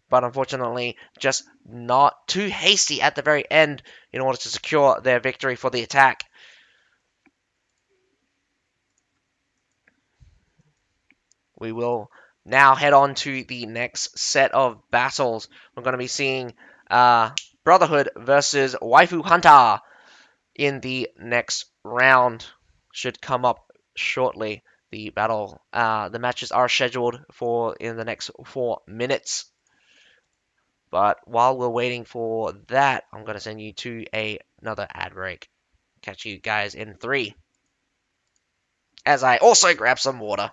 But unfortunately, just not too hasty at the very end in order to secure their victory for the attack. We will now head on to the next set of battles. We're going to be seeing Brotherhood versus Waifu Hunter in the next round. Should come up shortly. The matches are scheduled for in the next 4 minutes. But while we're waiting for that, I'm going to send you to another ad break. Catch you guys in 3. As I also grab some water.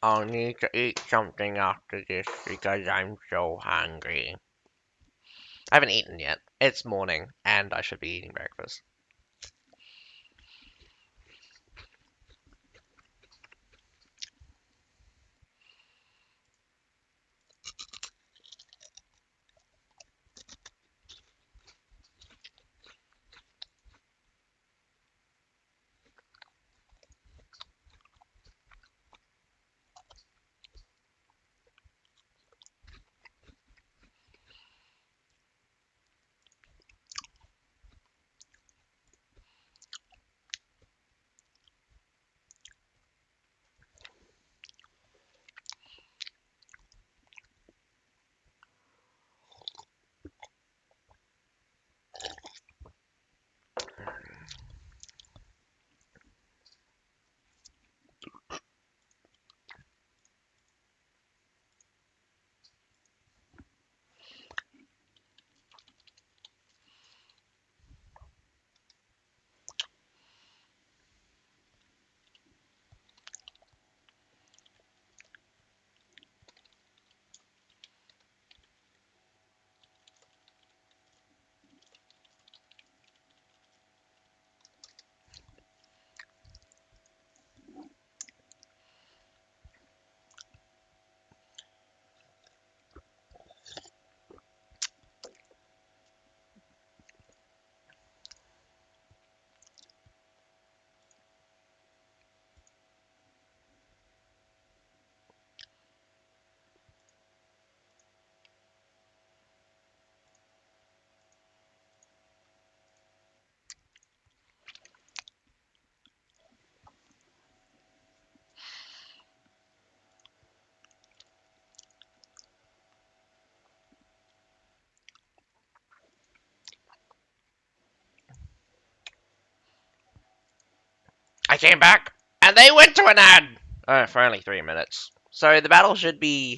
I'll need to eat something after this because I'm so hungry. I haven't eaten yet. It's morning, and I should be eating breakfast. I came back, and they went to an ad for only 3 minutes. So the battle should be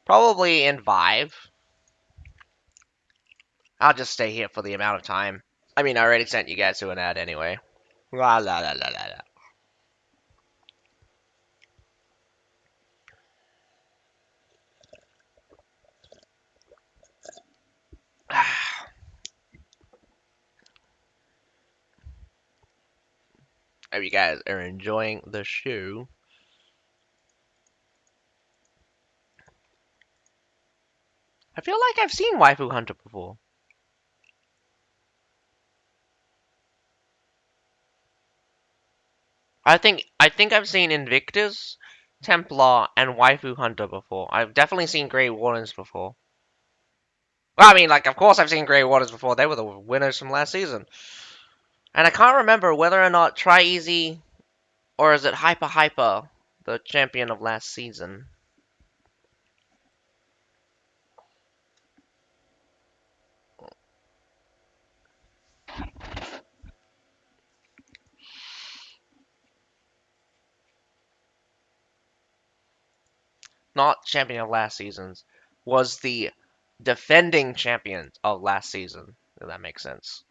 probably in 5. I'll just stay here for the amount of time. I mean, I already sent you guys to an ad anyway. La la la la la la. Hope you guys are enjoying the show. I feel like I've seen Waifu Hunter before. I think I've seen Invictus, Templar, and Waifu Hunter before. I've definitely seen Grey Wardens before. Well, I mean, like, of course I've seen Grey Wardens before. They were the winners from last season. And I can't remember whether or not Try Easy or is it Hyper Hyper, the champion of last season. Not champion of last season's, was the defending champion of last season, if that makes sense.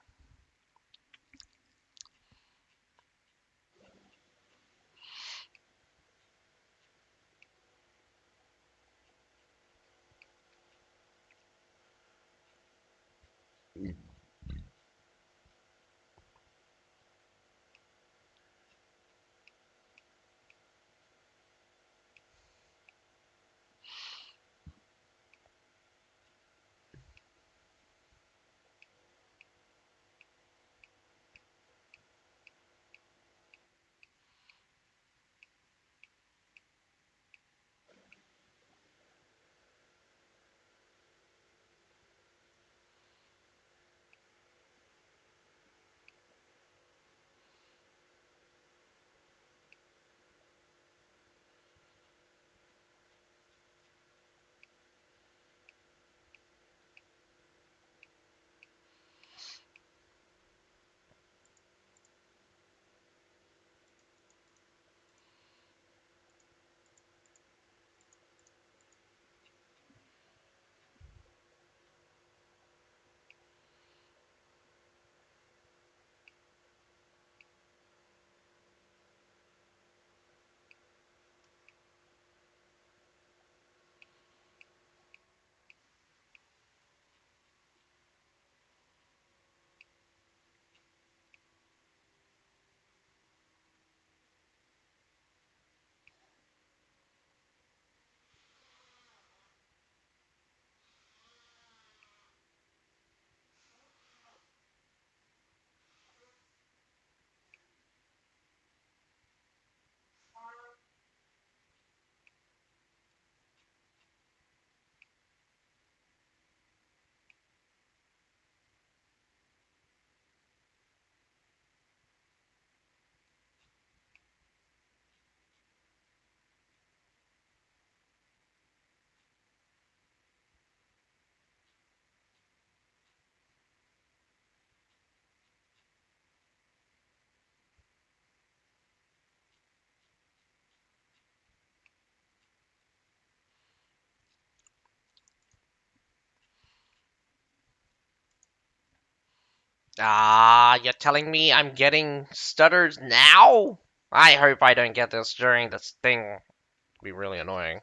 Ah, you're telling me I'm getting stutters now? I hope I don't get this during this thing. It'd be really annoying.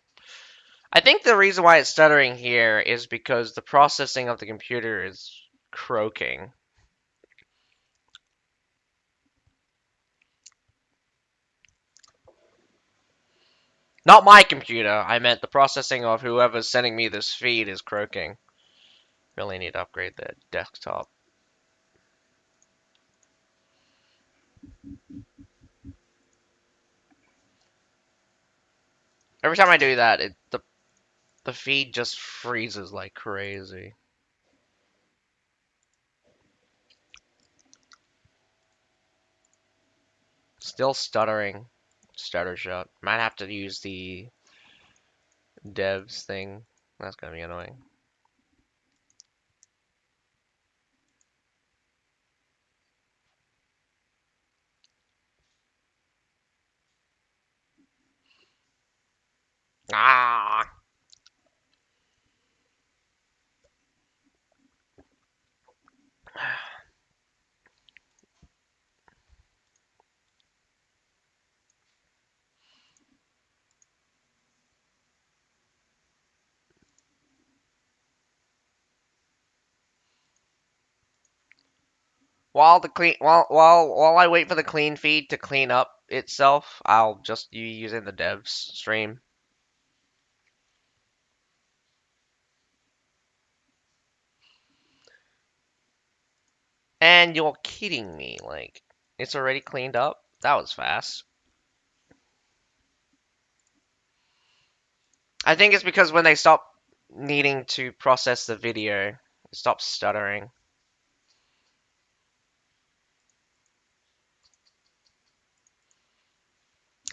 I think the reason why it's stuttering here is because the processing of the computer is croaking. Not my computer. I meant the processing of whoever's sending me this feed is croaking. Really need to upgrade the desktop. Every time I do that, the feed just freezes like crazy. Still stuttering. Stutter shot. Might have to use the devs thing. That's gonna be annoying. Ah. While I wait for the clean feed to clean up itself, I'll just be using the devs stream. And you're kidding me, like it's already cleaned up? That was fast. I think it's because when they stop needing to process the video, it stops stuttering.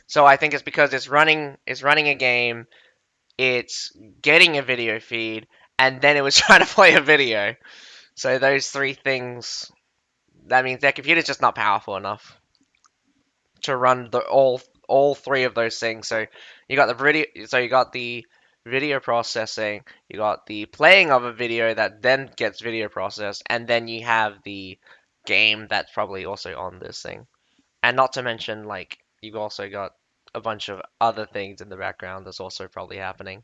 So I think it's because it's running a game, it's getting a video feed, and then it was trying to play a video. So those three things, that means their computer's just not powerful enough to run all three of those things. So you got the video processing, you got the playing of a video that then gets video processed, and then you have the game that's probably also on this thing. And not to mention, like, you've also got a bunch of other things in the background that's also probably happening.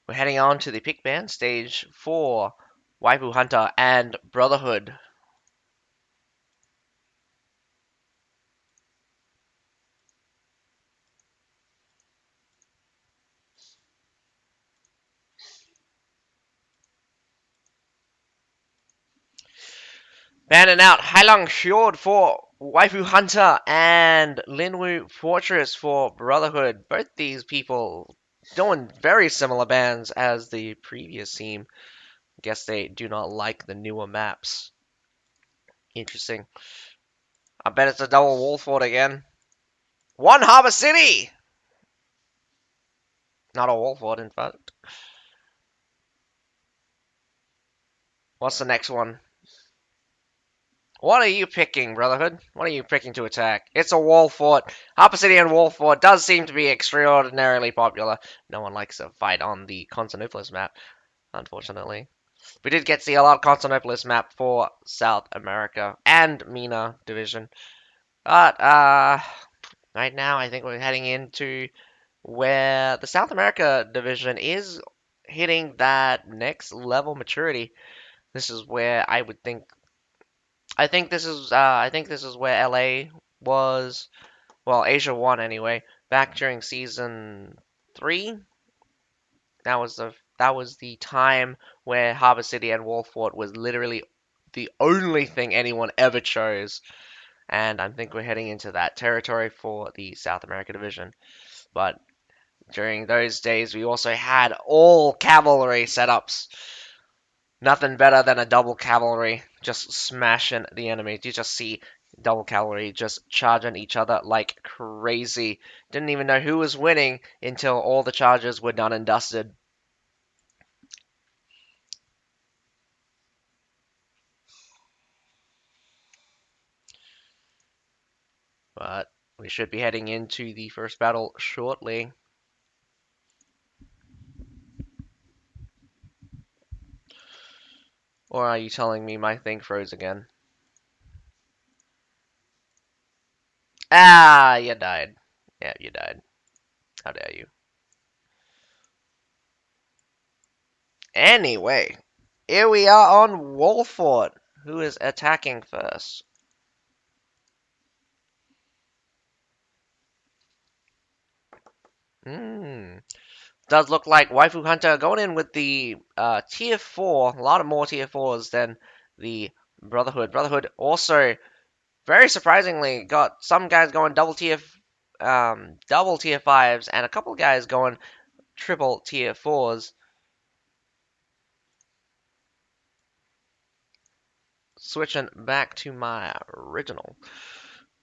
We're heading on to the pick band stage for Waifu Hunter and Brotherhood. Banding out Hailong Fjord for Waifu Hunter and Linwu Fortress for Brotherhood. Both these people doing very similar bands as the previous team. Guess they do not like the newer maps. Interesting. I bet it's a double Wolford again. One Harbor City! Not a Wolford, in fact. What's the next one? What are you picking, Brotherhood? What are you picking to attack? It's a wall fort. Harper City and Wall Fort does seem to be extraordinarily popular. No one likes a fight on the Constantinopolis map, unfortunately. We did get to see a lot of Constantinopolis map for South America and MENA division. But, right now I think we're heading into where the South America division is hitting that next level maturity. This is where I would think I think this is where LA was, well, Asia won anyway, back during season 3. That was the time where Harbor City and Wolford was literally the only thing anyone ever chose. And I think we're heading into that territory for the South America division. But during those days, we also had all cavalry setups. Nothing better than a double cavalry just smashing the enemy. You just see double cavalry just charging each other like crazy. Didn't even know who was winning until all the charges were done and dusted. But we should be heading into the first battle shortly. Or are you telling me my thing froze again? Ah, you died. Yeah, you died. How dare you? Anyway, here we are on Wolford. Who is attacking first? Hmm. Does look like Waifu Hunter going in with the tier 4, a lot of more tier 4s than the Brotherhood. Brotherhood also, very surprisingly, got some guys going double tier 5s and a couple guys going triple tier 4s. Switching back to my original,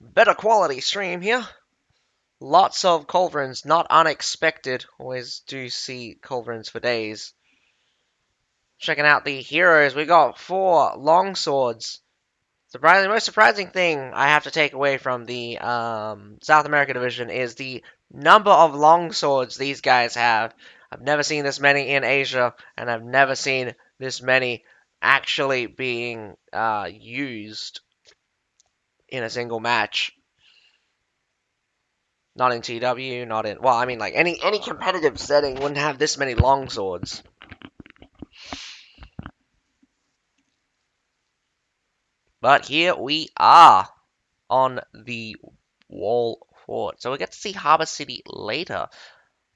better quality stream here. Lots of culverins, not unexpected. Always do see culverins for days. Checking out the heroes, we got 4 long swords. The most surprising thing I have to take away from the South America division is the number of long swords these guys have. I've never seen this many in Asia, and I've never seen this many actually being used in a single match. Not in TW, not in, well, I mean, like any competitive setting wouldn't have this many long swords. But here we are on the Wall Fort. So we get to see Harbor City later.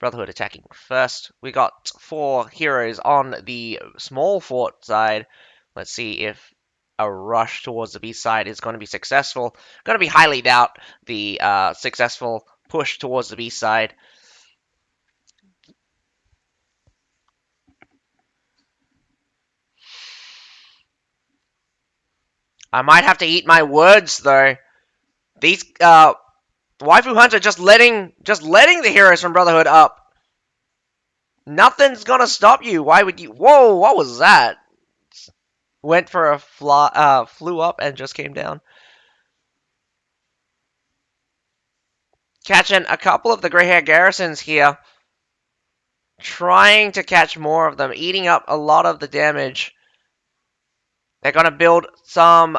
Brotherhood attacking first. We got 4 heroes on the small fort side. Let's see if a rush towards the B side is going to be successful. Going to be highly doubt the successful push towards the B side. I might have to eat my words though. These Waifu Hunter just letting the heroes from Brotherhood up. Nothing's gonna stop you. Why would you? Whoa! What was that? Went for a flew up and just came down. Catching a couple of the gray hair garrisons here. Trying to catch more of them, eating up a lot of the damage. They're gonna build some.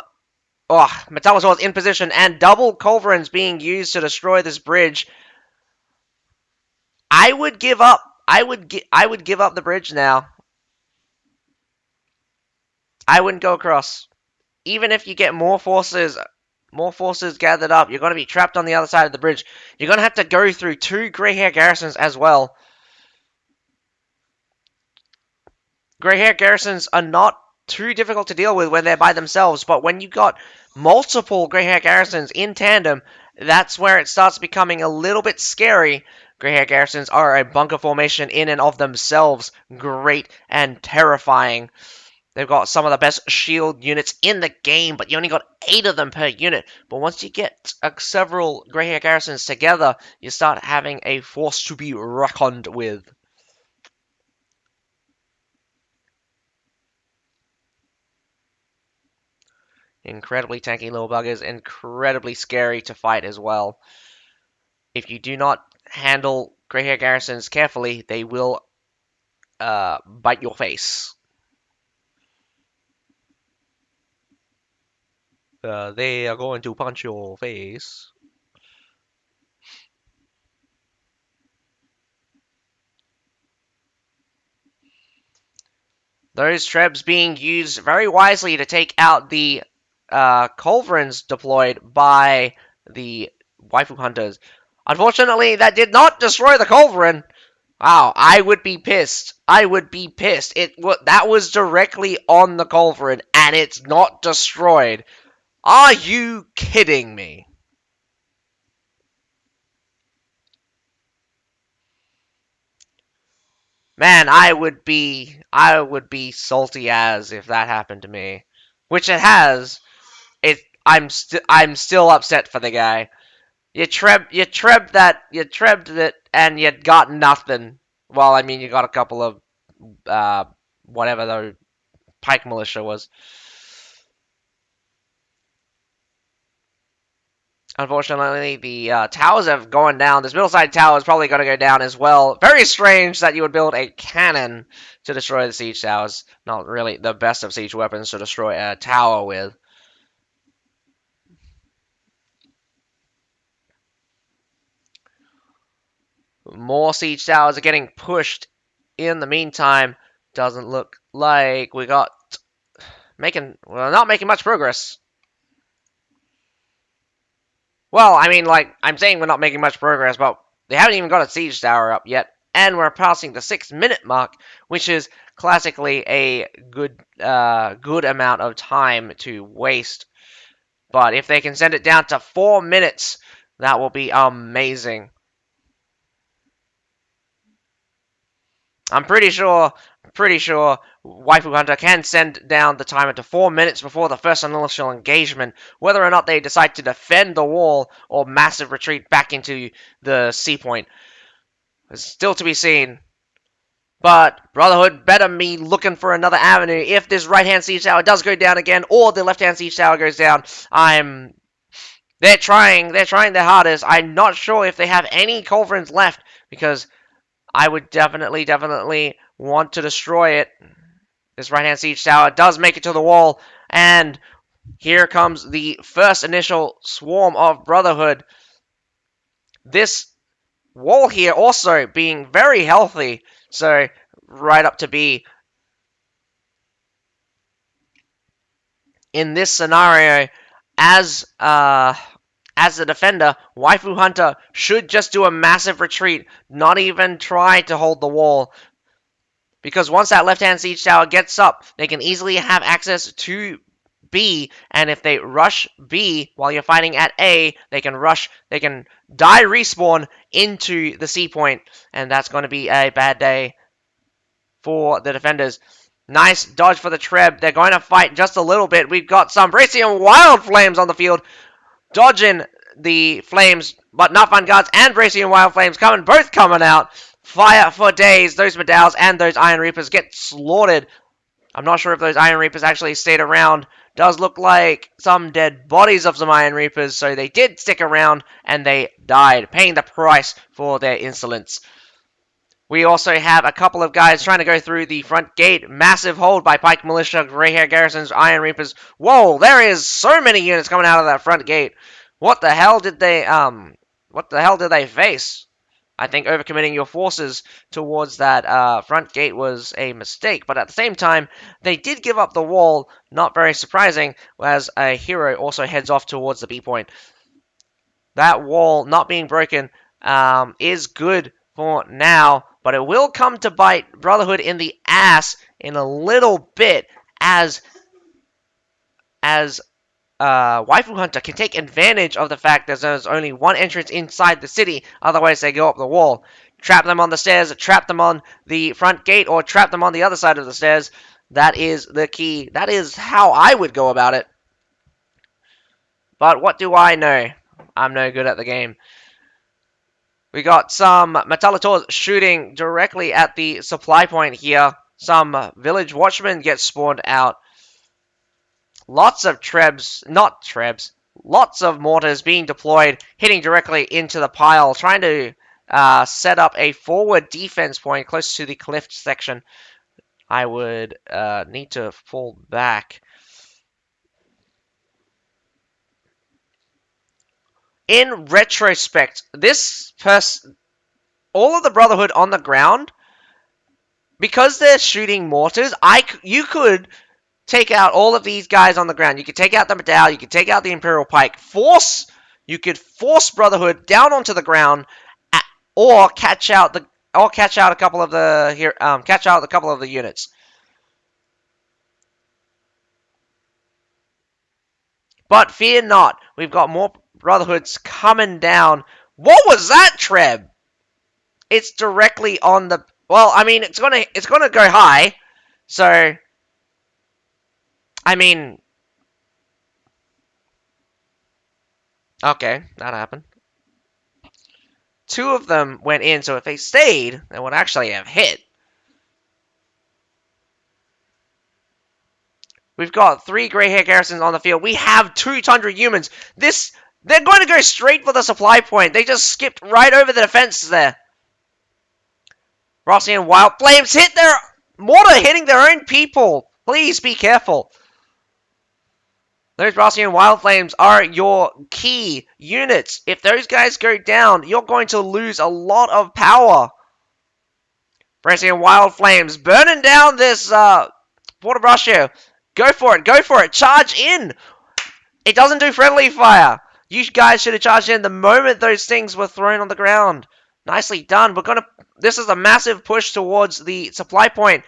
Oh, Metalosaur's in position, and double culverins being used to destroy this bridge. I would give up. I would give up the bridge now. I wouldn't go across. Even if you get more forces gathered up, you're going to be trapped on the other side of the bridge. You're going to have to go through 2 gray hair garrisons as well. Gray hair garrisons are not too difficult to deal with when they're by themselves, but when you got multiple gray hair garrisons in tandem, that's where it starts becoming a little bit scary. Gray hair garrisons are a bunker formation in and of themselves, great and terrifying. They've got some of the best shield units in the game, but you only got 8 of them per unit. But once you get several grey hair garrisons together, you start having a force to be reckoned with. Incredibly tanky little buggers, incredibly scary to fight as well. If you do not handle grey hair garrisons carefully, they will bite your face. They are going to punch your face. Those trebs being used very wisely to take out the culverins deployed by the waifu hunters. Unfortunately, that did not destroy the culverin. Wow, I would be pissed. I would be pissed. That was directly on the culverin, and it's not destroyed. Are you kidding me? Man, I would be salty as if that happened to me, which it has. I'm still upset for the guy. You trebbed it, and you got nothing. Well, I mean, you got a couple of whatever the pike militia was. Unfortunately, the towers have gone down. This middle side tower is probably going to go down as well. Very strange that you would build a cannon to destroy the siege towers. Not really the best of siege weapons to destroy a tower with. More siege towers are getting pushed. In the meantime, doesn't look like we're not making much progress. Well, I mean, like, I'm saying we're not making much progress, but they haven't even got a siege tower up yet, and we're passing the 6-minute mark, which is classically a good amount of time to waste. But if they can send it down to 4 minutes, that will be amazing. I'm pretty sure Waifu Hunter can send down the timer to 4 minutes before the first initial engagement. Whether or not they decide to defend the wall or massive retreat back into the sea point is still to be seen. But Brotherhood better be looking for another avenue if this right-hand siege tower does go down again, or the left-hand siege tower goes down. They're trying their hardest. I'm not sure if they have any culverins left, because I would definitely want to destroy it. This right-hand siege tower does make it to the wall, and here comes the first initial swarm of Brotherhood. This wall here also being very healthy, so right up to B. In this scenario, as the defender, Waifu Hunter should just do a massive retreat, not even try to hold the wall. Because once that left-hand siege tower gets up, they can easily have access to B, and if they rush B while you're fighting at A, they can die respawn into the C point, and that's going to be a bad day for the defenders. Nice dodge for the Treb. They're going to fight just a little bit. We've got some Bracian Wild Flames on the field, dodging the flames, but not Vanguards and Bracian Wild Flames both coming out. Fire for days. Those Medals and those Iron Reapers get slaughtered. I'm not sure if those Iron Reapers actually stayed around. Does look like some dead bodies of some Iron Reapers, so they did stick around and they died, paying the price for their insolence. We also have a couple of guys trying to go through the front gate. Massive hold by Pike Militia, Grey Hair Garrisons, Iron Reapers. Whoa, there is so many units coming out of that front gate. What the hell did they face? I think overcommitting your forces towards that front gate was a mistake, but at the same time, they did give up the wall. Not very surprising, as a hero also heads off towards the B point. That wall not being broken is good for now, but it will come to bite Brotherhood in the ass in a little bit, as Waifu Hunter can take advantage of the fact that there's only one entrance inside the city, otherwise they go up the wall. Trap them on the stairs, trap them on the front gate, or trap them on the other side of the stairs. That is the key. That is how I would go about it. But what do I know? I'm no good at the game. We got some Metallators shooting directly at the supply point here. Some village watchmen get spawned out. Lots of lots of mortars being deployed, hitting directly into the pile, trying to set up a forward defense point close to the cliff section. I would need to fall back. In retrospect, all of the Brotherhood on the ground, because they're shooting mortars, you could take out all of these guys on the ground. You could take out the Medal, you could take out the Imperial Pike, you could force Brotherhood down onto the ground, or catch out a couple of the units. But fear not, we've got more Brotherhoods coming down. What was that, Treb? It's directly on the... Well, I mean, it's gonna go high. So, I mean... Okay, that happened. Two of them went in, so if they stayed, they would actually have hit. We've got 3 Grey Hair Garrisons on the field. We have 200 humans. They're going to go straight for the supply point. They just skipped right over the defenses there. Rossi and Wild Flames hit their mortar, hitting their own people. Please be careful. Those Rossi and Wild Flames are your key units. If those guys go down, you're going to lose a lot of power. Rossi and Wild Flames burning down this Port of Russia. Go for it, charge in. It doesn't do friendly fire. You guys should have charged in the moment those things were thrown on the ground. Nicely done. This is a massive push towards the supply point.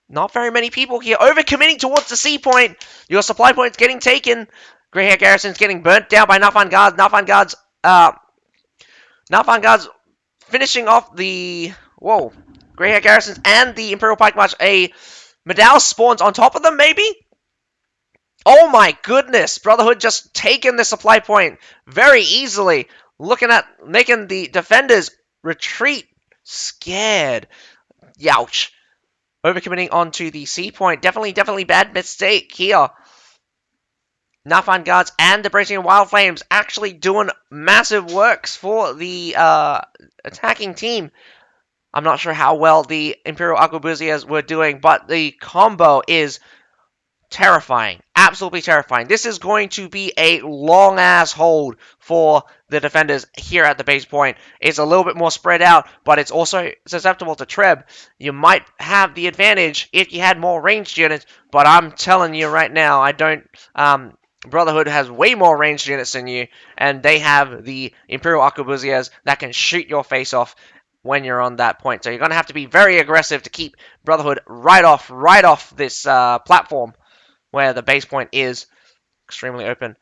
Not very many people here. Overcommitting towards the C point. Your supply point's getting taken. Grey Hair Garrison's getting burnt down by Nafan Guards. Nafan Guards finishing off the... Whoa. Grey Hair Garrisons and the Imperial Pike March. A Medal spawns on top of them, maybe? Oh my goodness. Brotherhood just taken the supply point very easily. Looking at making the defenders retreat. Scared. Youch. Overcommitting onto the C point. Definitely bad mistake here. Nafan Guards and the Bracing Wild Flames actually doing massive works for the attacking team. I'm not sure how well the Imperial Arquebusiers were doing, but the combo is terrifying. Absolutely terrifying. This is going to be a long-ass hold for the defenders here at the base point. It's a little bit more spread out, but it's also susceptible to Treb. You might have the advantage if you had more ranged units, but I'm telling you right now, I don't... Brotherhood has way more ranged units than you, and they have the Imperial Arquebusiers that can shoot your face off when you're on that point. So you're going to have to be very aggressive to keep Brotherhood right off this platform where the base point is extremely open.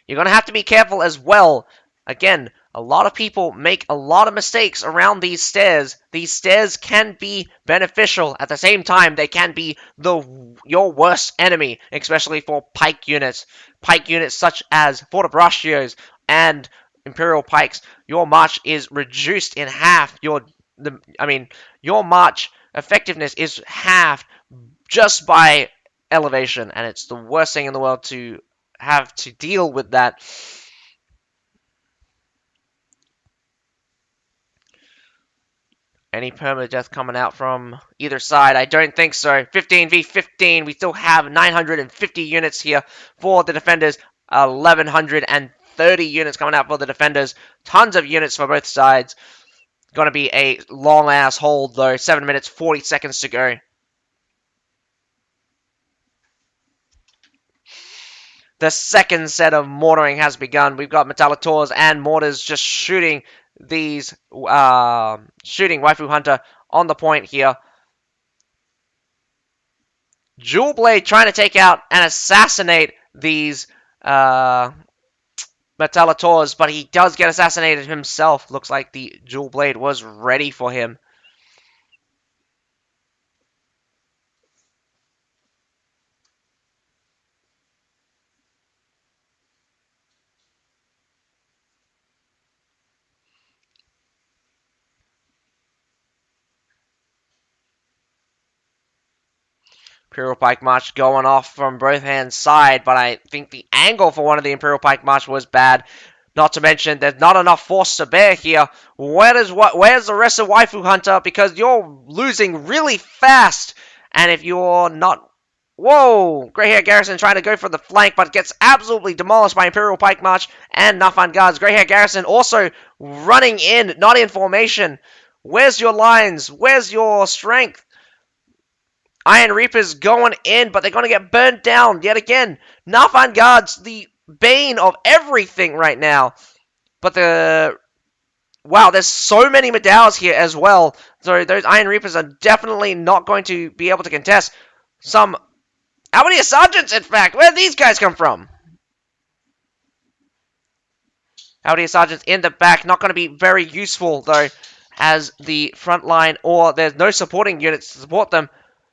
You're going to have to be careful as well. Again, a lot of people make a lot of mistakes around these stairs. These stairs can be beneficial. At the same time, they can be your worst enemy, especially for pike units. Pike units such as Fortebraccios and Imperial Pikes. Your march is reduced in half. Your march effectiveness is halved just by elevation, and it's the worst thing in the world to have to deal with that. Any permadeath coming out from either side? I don't think so. 15v15. We still have 950 units here for the defenders. 1130 units coming out for the defenders. Tons of units for both sides. Going to be a long-ass hold, though. 7 minutes, 40 seconds to go. The second set of mortaring has begun. We've got Metallators and mortars just shooting these, shooting Waifu Hunter on the point here. Jewel Blade trying to take out and assassinate these Metallators, but he does get assassinated himself. Looks like the Jewel Blade was ready for him. Imperial Pike March going off from both hands side, but I think the angle for one of the Imperial Pike March was bad. Not to mention, there's not enough force to bear here. Where's the rest of Waifu Hunter? Because you're losing really fast. And if you're not... Whoa! Grey Hair Garrison trying to go for the flank, but gets absolutely demolished by Imperial Pike March and Nafan Guards. Grey Hair Garrison also running in, not in formation. Where's your lines? Where's your strength? Iron Reapers going in, but they're going to get burnt down yet again. Nafan Guards, the bane of everything right now. But wow, there's so many Medaus here as well. So those Iron Reapers are definitely not going to be able to contest. How many Sergeants, in fact? Where did these guys come from? Howdy Sergeants in the back, not going to be very useful, though, as the front line, or there's no supporting units to support them.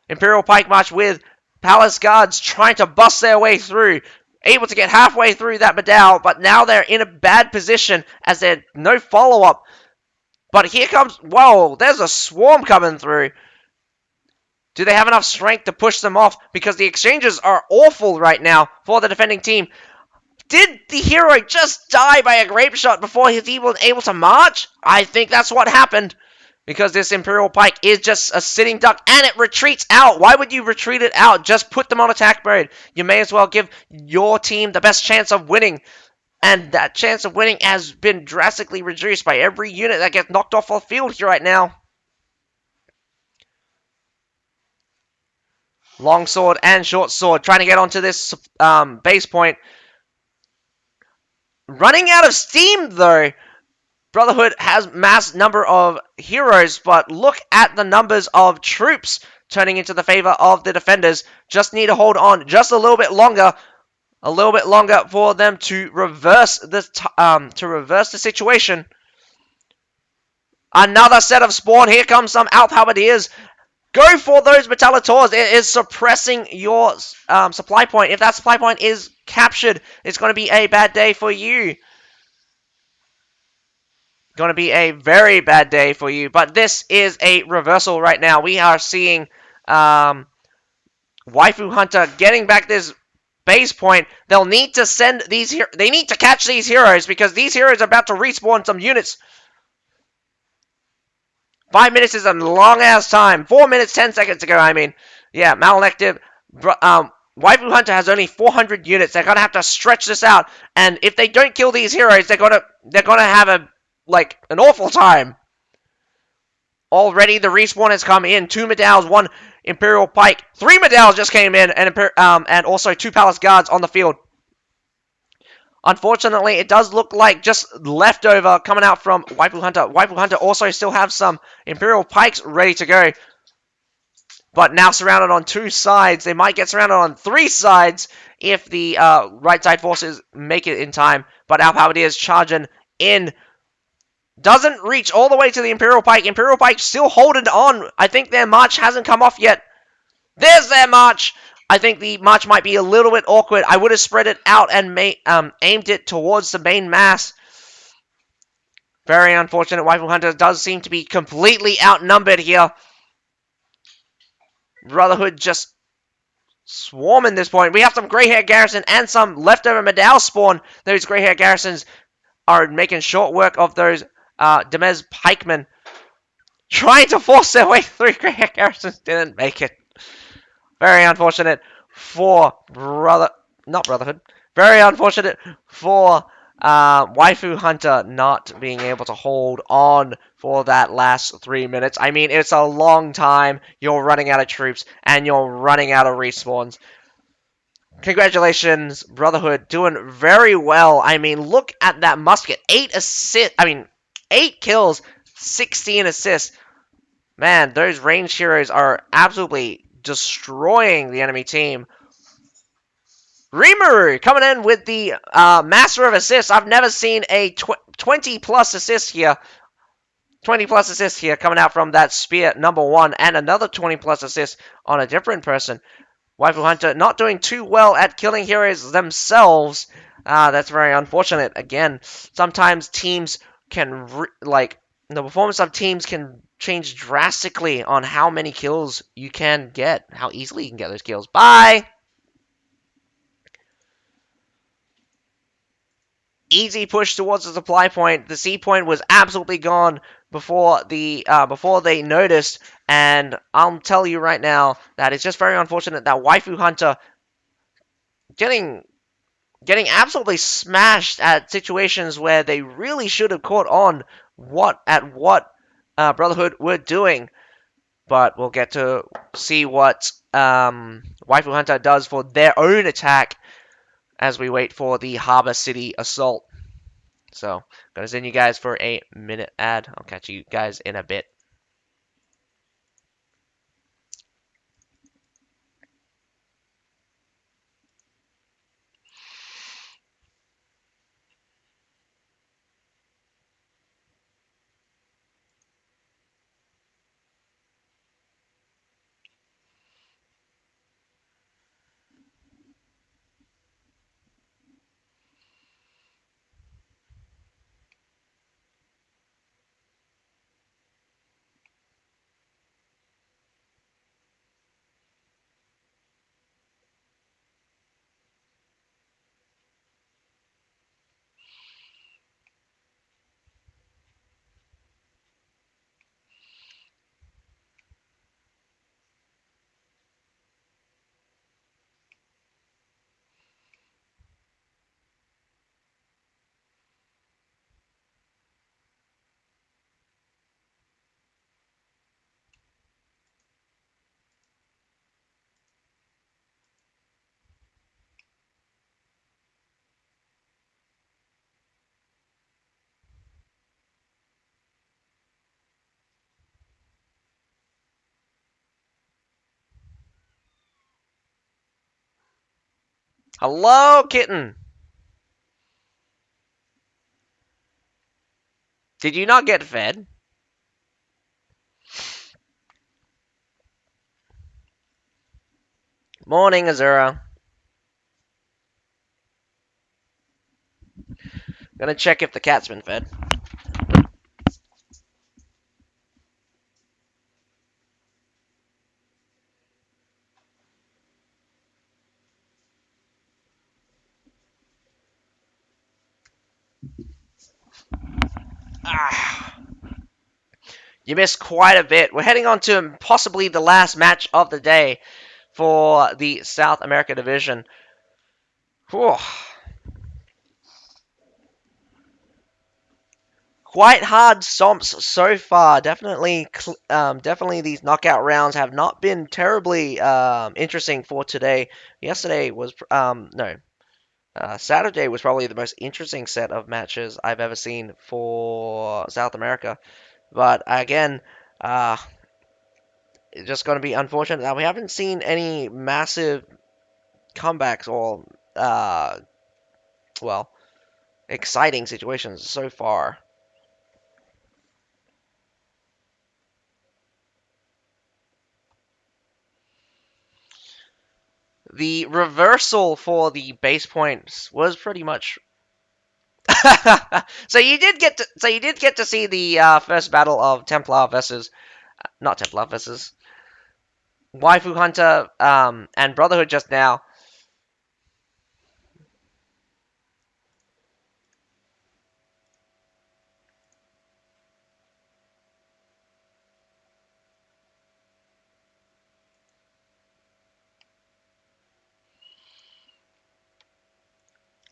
Imperial Pike March with Palace Guards trying to bust their way through. Able to get halfway through that Medal, but now they're in a bad position as there's no follow-up. But here comes... Whoa, there's a swarm coming through. Do they have enough strength to push them off? Because the exchanges are awful right now for the defending team. Did the hero just die by a grape shot before he's even able to march? I think that's what happened. Because this Imperial Pike is just a sitting duck, and it retreats out. Why would you retreat it out? Just put them on attack mode. You may as well give your team the best chance of winning. And that chance of winning has been drastically reduced by every unit that gets knocked off the field here right now. Long sword and short sword trying to get onto this base point. Running out of steam, though. Brotherhood has mass number of heroes, but look at the numbers of troops turning into the favor of the defenders. Just need to hold on just a little bit longer for them to reverse the situation. Another set of spawn. Here comes some Alp Halberdiers. Go for those Metallators. It is suppressing your supply point. If that supply point is captured, it's going to be a bad day for you. Going to be a very bad day for you. But this is a reversal right now. We are seeing Waifu Hunter getting back this base point. They'll need to send these here. They need to catch these heroes because these heroes are about to respawn some units. 5 minutes is a long ass time. 4 minutes, 10 seconds ago. I mean, yeah, Malective. Waifu Hunter has only 400 units. They're gonna have to stretch this out, and if they don't kill these heroes, they're gonna have an awful time. Already, the respawn has come in. 2 medals, 1 Imperial Pike, 3 medals just came in, and also 2 Palace Guards on the field. Unfortunately, it does look like just leftover coming out from Waifu Hunter. Waifu Hunter also still have some Imperial Pikes ready to go. But now surrounded on 2 sides. They might get surrounded on 3 sides if the right side forces make it in time. But Al Palpatine charging in. Doesn't reach all the way to the Imperial Pike. Imperial Pike still holding on. I think their march hasn't come off yet. There's their march. I think the march might be a little bit awkward. I would have spread it out and aimed it towards the main mass. Very unfortunate. Waifu Hunter does seem to be completely outnumbered here. Brotherhood just swarming this point. We have some Grey Hair Garrison and some leftover Medal spawn. Those Grey Hair Garrisons are making short work of those Demez Pikemen. Trying to force their way through Grey Hair Garrisons. Didn't make it. Very unfortunate for not Brotherhood. Very unfortunate for Waifu Hunter not being able to hold on for that last 3 minutes. I mean, it's a long time. You're running out of troops and you're running out of respawns. Congratulations, Brotherhood, doing very well. I mean, look at that musket. 8 kills, 16 assists. Man, those ranged heroes are absolutely destroying the enemy team. Rimuru coming in with the Master of Assists. I've never seen a 20-plus assist here. 20-plus assists here coming out from that Spear #1 and another 20-plus assist on a different person. Waifu Hunter not doing too well at killing heroes themselves. That's very unfortunate. Again, sometimes teams can, the performance of teams can change drastically on how many kills you can get, how easily you can get those kills. Bye! Easy push towards the supply point. The C point was absolutely gone before they noticed, and I'll tell you right now that it's just very unfortunate that Waifu Hunter getting absolutely smashed at situations where they really should have caught on what Brotherhood were doing. But we'll get to see what Waifu Hunter does for their own attack as we wait for the Harbor City assault. So, gonna send you guys for a minute ad. I'll catch you guys in a bit. Hello, kitten. Did you not get fed? Morning, Azura. Gonna check if the cat's been fed. Ah, you missed quite a bit. We're heading on to possibly the last match of the day for the South America division. Whew. Quite hard stomps so far. Definitely these knockout rounds have not been terribly interesting for today. Yesterday was no, Saturday was probably the most interesting set of matches I've ever seen for South America. But again, uh, it's just going to be unfortunate that we haven't seen any massive comebacks or uh, well, exciting situations so far. The reversal for the base points was pretty much. So you did get to see the first battle of Templar versus not Templar versus Waifu Hunter and Brotherhood just now.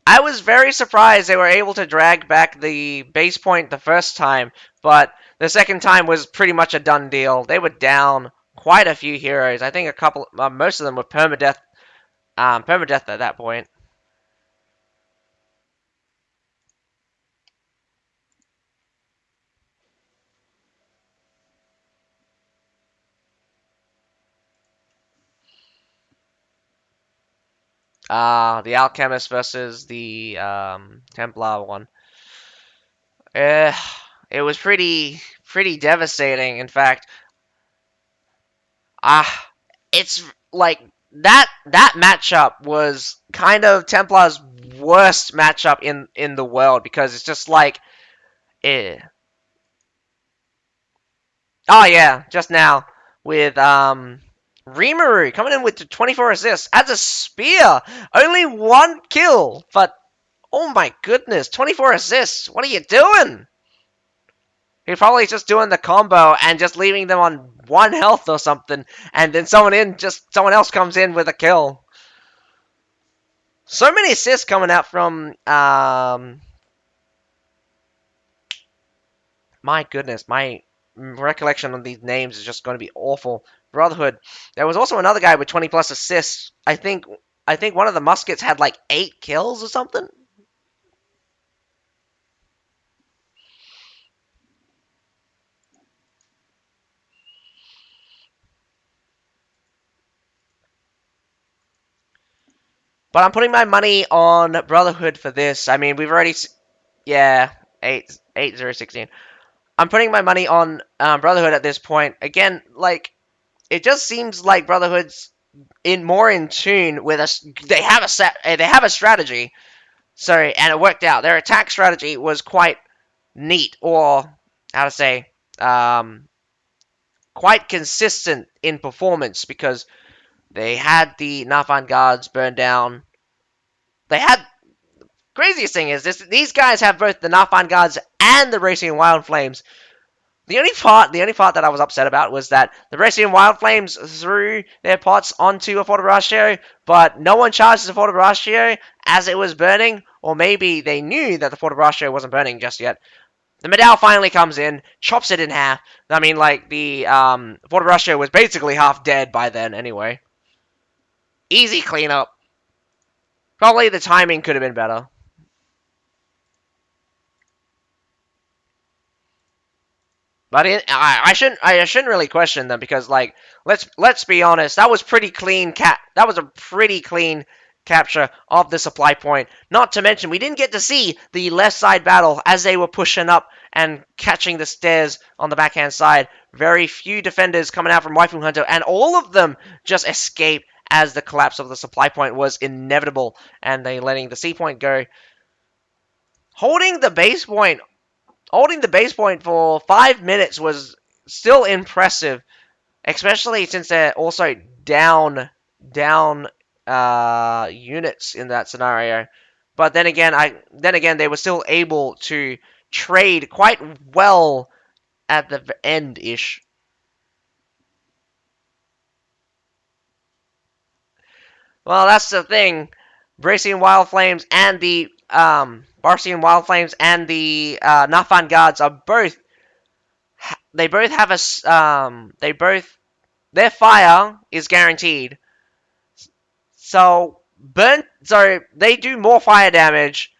I was very surprised they were able to drag back the base point the first time, but the second time was pretty much a done deal. They were down quite a few heroes. I think most of them were permadeath at that point. The Alchemist versus the Templar one. Uh, it was pretty devastating. In fact, ah, it's like that matchup was kind of Templar's worst matchup in the world because it's just like, eh. Oh yeah, just now with Rimuru coming in with 24 assists as a spear, only one kill, but oh my goodness, 24 assists. What are you doing? He's probably just doing the combo and just leaving them on one health or something, and then someone else comes in with a kill. So many assists coming out from my goodness, my recollection of these names is just going to be awful. Brotherhood. There was also another guy with 20 plus assists. I think one of the muskets had like 8 kills or something. But I'm putting my money on Brotherhood for this. I mean, we've already yeah, 8-0-16. I'm putting my money on Brotherhood at this point. Again, like it just seems like Brotherhood's in more in tune with us. They have a strategy. Sorry, and it worked out. Their attack strategy was quite neat, or how to say, quite consistent in performance because they had the Nafan guards burned down. They had craziest thing is these guys have both the Nafan guards and the Racing Wild Flames. The only part that I was upset about was that the Racing Wild Flames threw their pots onto a Forte but no one charged the Forte as it was burning, or maybe they knew that the Forte wasn't burning just yet. The Medal finally comes in, chops it in half. I mean, like, the Forte was basically half dead by then anyway. Easy cleanup. Probably the timing could have been better. But I shouldn't really question them because like let's be honest, that was a pretty clean capture of the supply point. Not to mention we didn't get to see the left side battle as they were pushing up and catching the stairs on the backhand side. Very few defenders coming out from Waifu Hunter, and all of them just escaped as the collapse of the supply point was inevitable, and they letting the C point go. Holding the base point Holding the base point for 5 minutes was still impressive, especially since they're also down units in that scenario. But then again, they were still able to trade quite well at the end-ish. Well, that's the thing. Bracian Wild Flames and the Barcian Wild Flames and the Nafan Guards are both. They both have a. They both. Their fire is guaranteed. So they do more fire damage.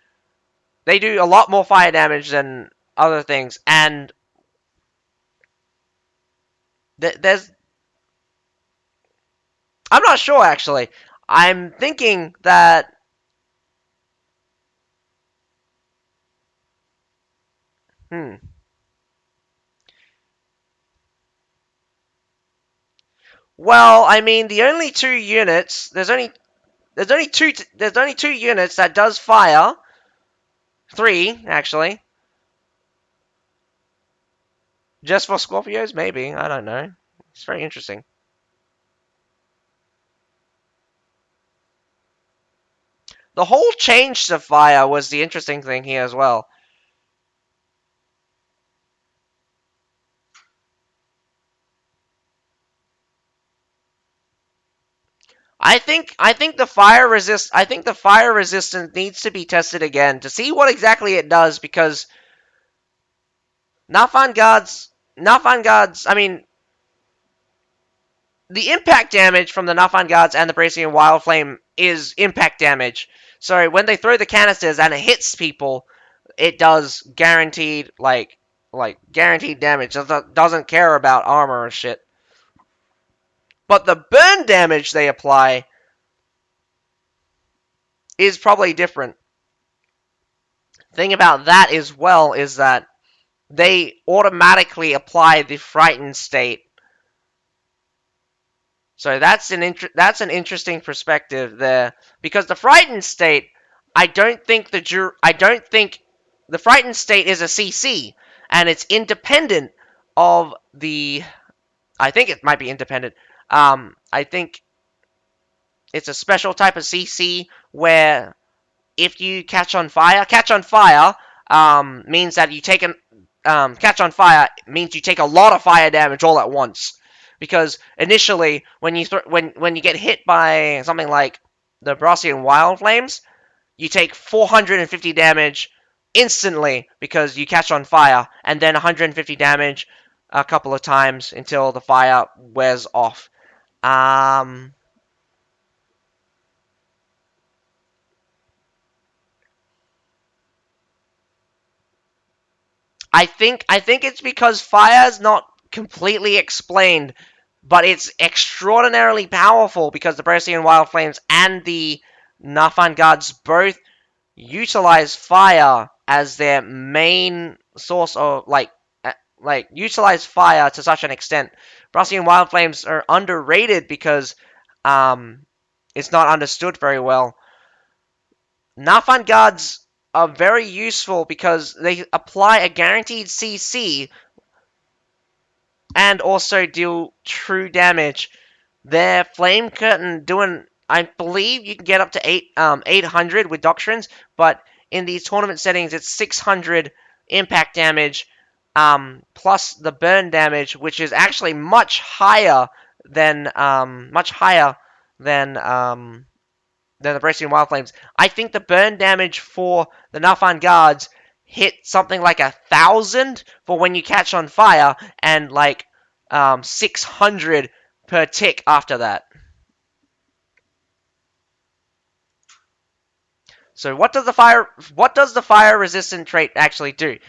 They do a lot more fire damage than other things, and there's. I'm not sure actually. I'm thinking that. Hmm. Well, I mean, the only two units. There's only two units that does fire. Three actually. Just for Scorpios, maybe. I don't know. It's very interesting. The whole change to fire was the interesting thing here as well. I think the fire resistance needs to be tested again to see what exactly it does because Nafan Gods, I mean, the impact damage from the Nafan Guards and the Bracian Wild Flame is impact damage. So when they throw the canisters and it hits people, it does guaranteed guaranteed damage. Doesn't care about armor and shit. But the burn damage they apply is probably different. Thing about that as well is that they automatically apply the frightened state. So that's an interesting perspective there because the frightened state, I don't think the frightened state is a CC and it's independent of the. I think it might be independent. I think it's a special type of CC where if you catch on fire means that you take an catch on fire means you take a lot of fire damage all at once. Because initially, when you get hit by something like the Brassian Wild Flames, you take 450 damage instantly because you catch on fire, and then 150 damage a couple of times until the fire wears off. Um, I think it's because fire's not completely explained, but it's extraordinarily powerful because the Bracian Wild Flames and the Nafan Guards both utilize fire as their main source of utilize fire to such an extent. Bracian Wild Flames are underrated because um, it's not understood very well. Nafan Guards are very useful because they apply a guaranteed CC and also deal true damage. Their Flame Curtain doing, I believe you can get up to 800 with Doctrines, but in these tournament settings it's 600 impact damage plus the burn damage, which is actually much higher than the Bracian Wild Flames. I think the burn damage for the Nafan Guards hit something like 1,000 for when you catch on fire, and 600 per tick after that. So what does the fire resistant trait actually do?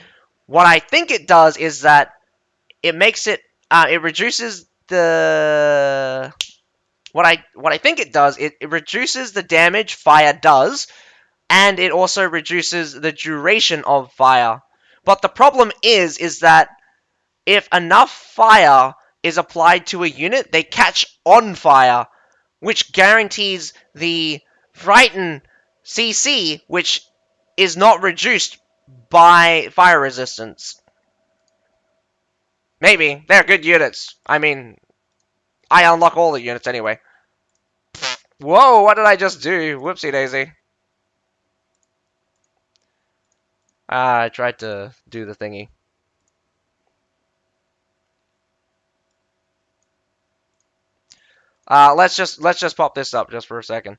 What I think it does is that it makes it reduces the what I think it does, it reduces the damage fire does, and it also reduces the duration of fire. But the problem is that if enough fire is applied to a unit, they catch on fire, which guarantees the Frighten CC, which is not reduced by fire resistance. Maybe. They're good units. I mean, I unlock all the units anyway. Whoa, what did I just do? Whoopsie daisy. I tried to do the thingy. Let's just pop this up just for a second.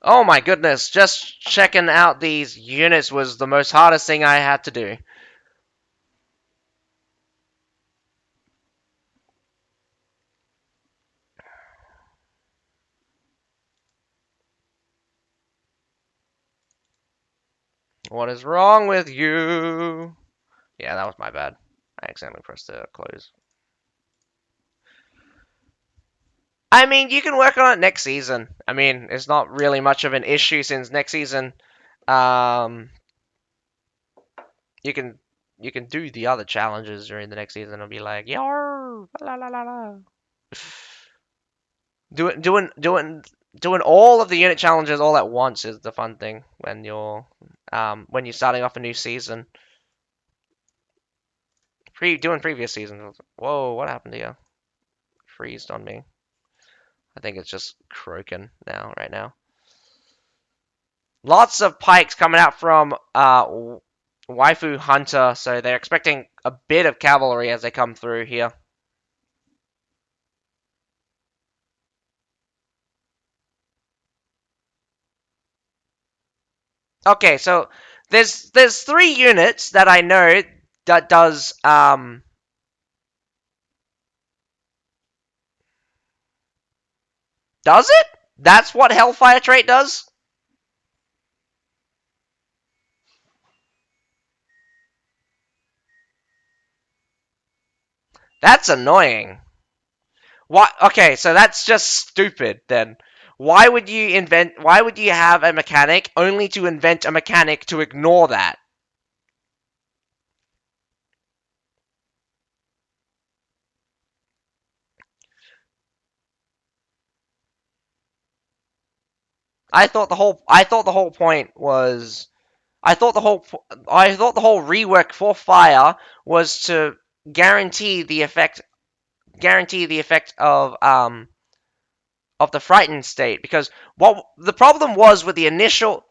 Oh my goodness, just checking out these units was the most hardest thing I had to do. What is wrong with you? Yeah, that was my bad. I accidentally pressed the close. I mean, you can work on it next season. I mean, it's not really much of an issue since next season, um, you can you can do the other challenges during the next season and be like, yar, la la la la. Doing all of the unit challenges all at once is the fun thing when you're starting off a new season. Doing previous seasons. Whoa, what happened here? Freezed on me. I think it's just croaking now, right now. Lots of pikes coming out from Waifu Hunter, so they're expecting a bit of cavalry as they come through here. Okay, so there's 3 units that I know that does it? That's what Hellfire trait does? That's annoying. Why? Okay, so that's just stupid then. Why would you have a mechanic only to invent a mechanic to ignore that? I thought the whole point was I thought the whole rework for fire was to guarantee the effect of the frightened state, because what the problem was with the initial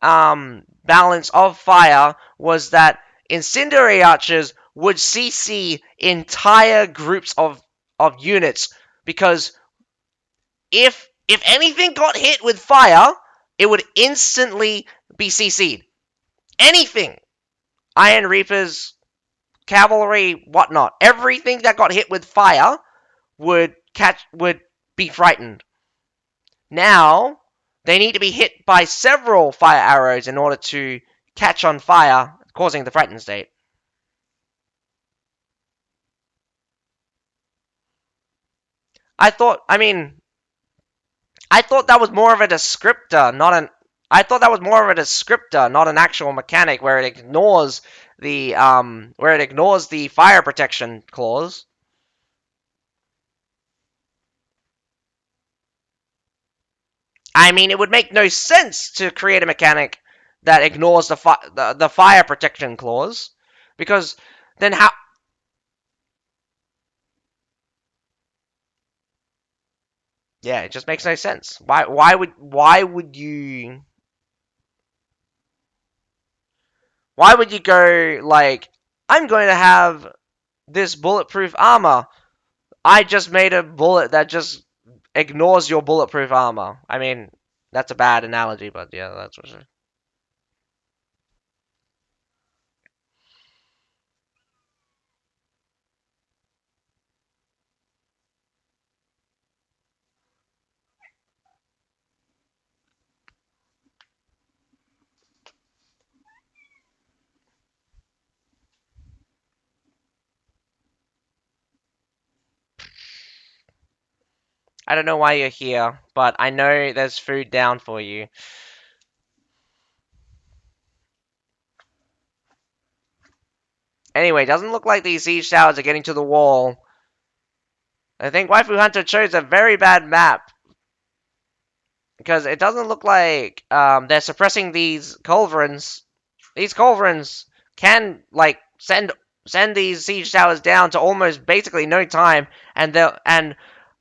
balance of fire was that incendiary archers would CC entire groups of units, because if anything got hit with fire, it would instantly be CC'd. Anything, Iron Reapers, cavalry, whatnot, everything that got hit with fire would be frightened. Now they need to be hit by several fire arrows in order to catch on fire, causing the frightened state. I thought, I mean, I thought that was more of a descriptor, not an. I thought that was more of a descriptor, not an actual mechanic where it ignores the fire protection clause. I mean, it would make no sense to create a mechanic that ignores the fire protection clause, because then how? Yeah, it just makes no sense. Why would you go like, I'm going to have this bulletproof armor? I just made a bullet that just ignores your bulletproof armor. I mean, that's a bad analogy, but yeah, that's what. I don't know why you're here, but I know there's food down for you. Anyway, doesn't look like these siege towers are getting to the wall. I think Waifu Hunter chose a very bad map, because it doesn't look like they're suppressing these culverins. These culverins can like send these siege towers down to almost basically no time, and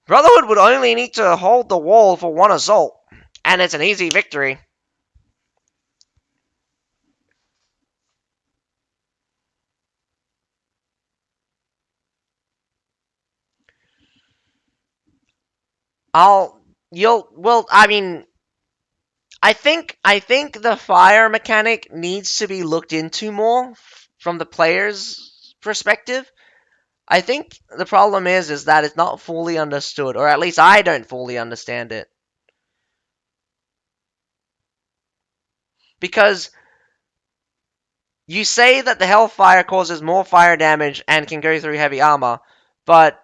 Brotherhood would only need to hold the wall for one assault, and it's an easy victory. I mean, I think the fire mechanic needs to be looked into more from the player's perspective. I think the problem is that it's not fully understood, or at least I don't fully understand it. Because you say that the Hellfire causes more fire damage and can go through heavy armor, but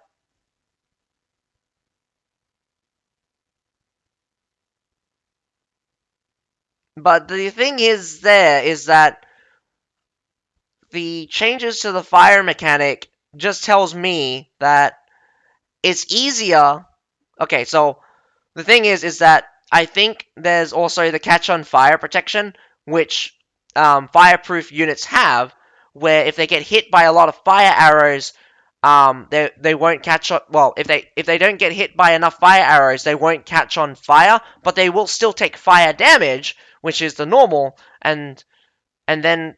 the thing is that the changes to the fire mechanic just tells me that it's easier. Okay, so the thing is that I think there's also the catch on fire protection, which fireproof units have, where if they get hit by a lot of fire arrows, they won't catch on. Well, if they don't get hit by enough fire arrows, they won't catch on fire, but they will still take fire damage, which is the normal, and then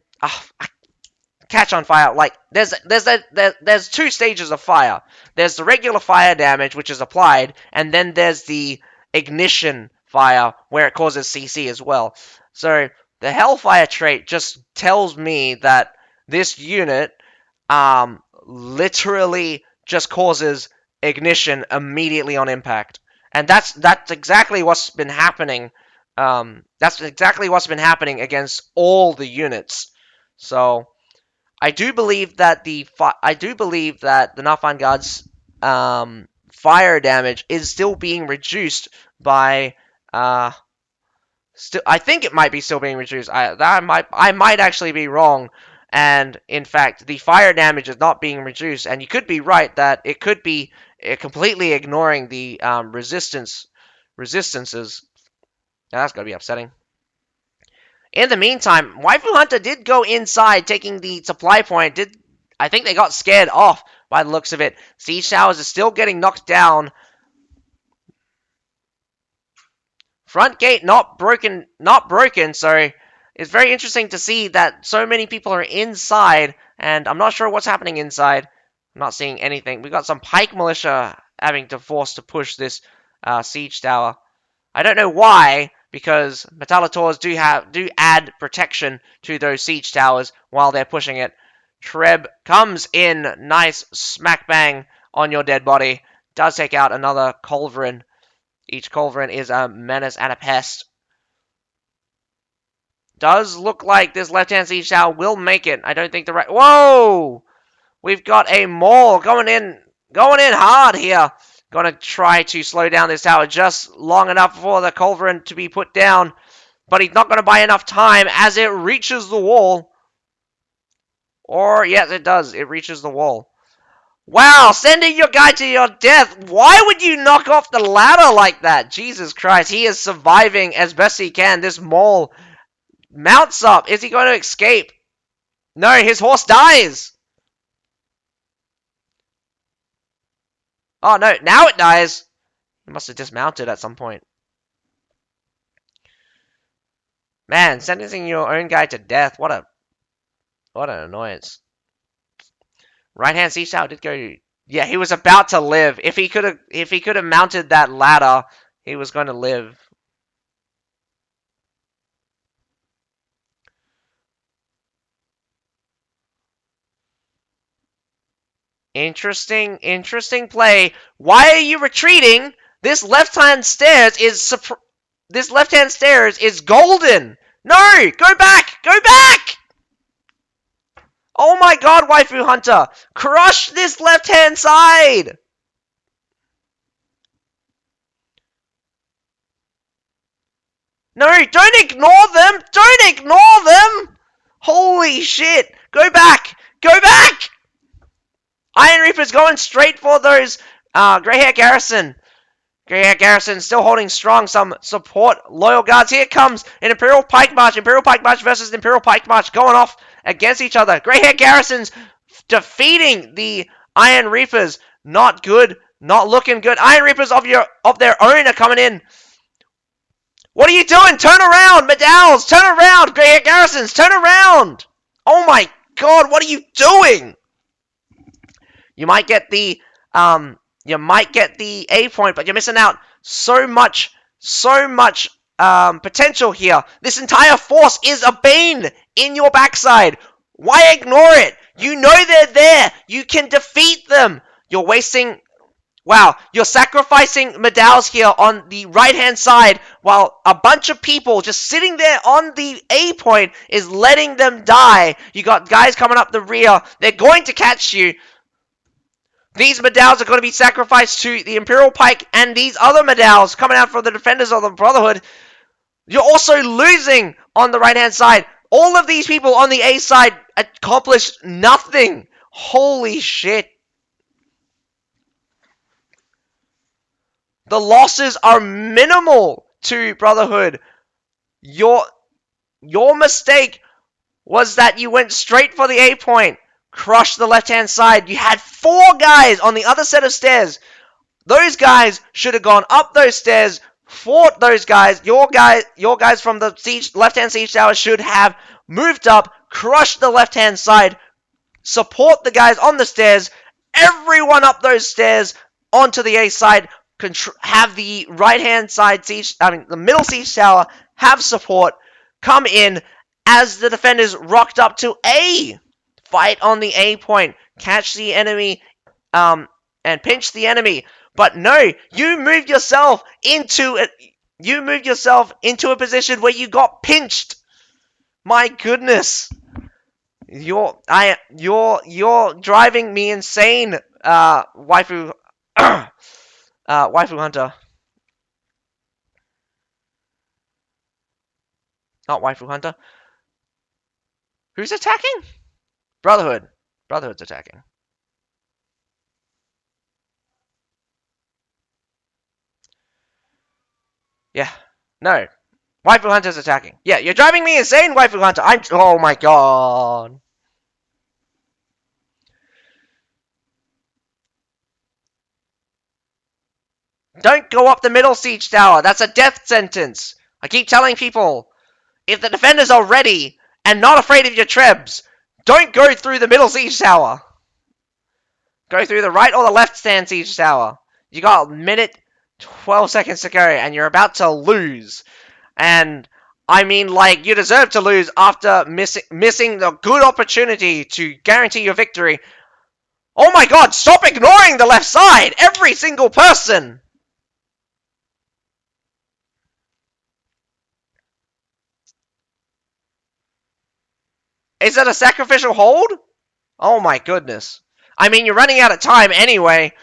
catch on fire. Like there's two stages of fire. There's the regular fire damage, which is applied, and then there's the ignition fire, where it causes CC as well. So the Hellfire trait just tells me that this unit literally just causes ignition immediately on impact, and that's exactly what's been happening. That's exactly what's been happening against all the units. So I do believe that the Nafan Guard's fire damage is still being reduced by still I think it might be still being reduced. I might actually be wrong, and in fact the fire damage is not being reduced, and you could be right that it could be completely ignoring the resistances. Now, that's gotta be upsetting. In the meantime, Waifu Hunter did go inside, taking the supply point. I think they got scared off by the looks of it. Siege Towers is still getting knocked down. Front gate not broken, so it's very interesting to see that so many people are inside, and I'm not sure what's happening inside. I'm not seeing anything. We got some Pike Militia having to force to push this siege tower. I don't know why, because Metallators do add protection to those siege towers while they're pushing it. Treb comes in, nice smack bang on your dead body. Does take out another Culverin. Each Culverin is a menace and a pest. Does look like this left-hand siege tower will make it. I don't think the right... Whoa! We've got a Maul going in hard here. Gonna try to slow down this tower just long enough for the Culverin to be put down. But he's not going to buy enough time as it reaches the wall. Or, yes, it does. It reaches the wall. Wow, sending your guy to your death. Why would you knock off the ladder like that? Jesus Christ, he is surviving as best he can. This Maul mounts up. Is he going to escape? No, his horse dies. Oh, no, now it dies. He must have dismounted at some point. Man, sentencing your own guy to death. What an annoyance. Right hand siege tower did go. Yeah, he was about to live. If he could have mounted that ladder, he was going to live. Interesting play. Why are you retreating? This left-hand stairs is golden. No, go back. Go back. Oh my god, Waifu Hunter. Crush this left-hand side. No, don't ignore them. Don't ignore them. Holy shit. Go back. Go back. Iron Reaper's going straight for those Grey Hair Garrison. Grey Hair Garrison still holding strong. Some support loyal guards. Here comes an Imperial Pike March. Imperial Pike March versus Imperial Pike March going off against each other. Grey Hair Garrison's defeating the Iron Reapers. Not good. Not looking good. Iron Reapers of their own are coming in. What are you doing? Turn around, Medals. Turn around. Grey Hair Garrisons. Turn around. Oh my god, what are you doing? You might get the A point, but you're missing out. so much potential here. This entire force is a bane in your backside. Why ignore it? You know they're there. You can defeat them. You're wasting... Wow, you're sacrificing Medals here on the right-hand side while a bunch of people just sitting there on the A point is letting them die. You got guys coming up the rear. They're going to catch you. These Medals are going to be sacrificed to the Imperial Pike and these other Medals coming out from the Defenders of the Brotherhood. You're also losing on the right-hand side. All of these people on the A side accomplished nothing. Holy shit. The losses are minimal to Brotherhood. Your mistake was that you went straight for the A point, crushed the left-hand side. You had 4 guys on the other set of stairs. Those guys should have gone up those stairs, fought those guys. Your guys from the left-hand siege tower should have moved up, crushed the left-hand side, support the guys on the stairs. Everyone up those stairs onto the A side. Have the right-hand side the middle siege tower have support, come in as the defenders rocked up to A. Fight on the A point, catch the enemy, and pinch the enemy. But no, you moved yourself into a position where you got pinched. My goodness, you're driving me insane, waifu. Waifu Hunter. Not Waifu Hunter. Who's attacking? Brotherhood. Brotherhood's attacking. Yeah. No. Waifu Hunter's attacking. Yeah, you're driving me insane, Waifu Hunter. Oh my god. Don't go up the middle siege tower. That's a death sentence. I keep telling people, if the defenders are ready and not afraid of your trebs, don't go through the middle siege tower. Go through the right or the left stand siege tower. You got a minute, 12 seconds to go, and you're about to lose. And I mean, like, you deserve to lose after missing the good opportunity to guarantee your victory. Oh my god, stop ignoring the left side! Every single person! Is that a sacrificial hold? Oh my goodness. I mean, you're running out of time anyway.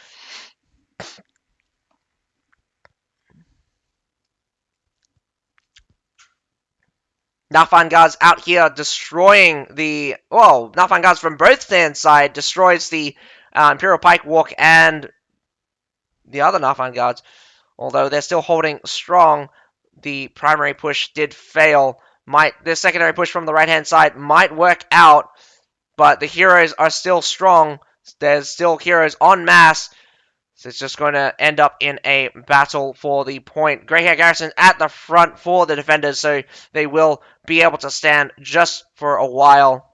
Nafan guards out here destroying the... Well, Nafan guards from both stand side destroys the Imperial Pike Walk and the other Nafan guards. Although they're still holding strong, the primary push did fail. The secondary push from the right-hand side might work out, but the heroes are still strong. There's still heroes en masse. So it's just going to end up in a battle for the point. Grey Hair Garrison at the front for the defenders, so they will be able to stand just for a while.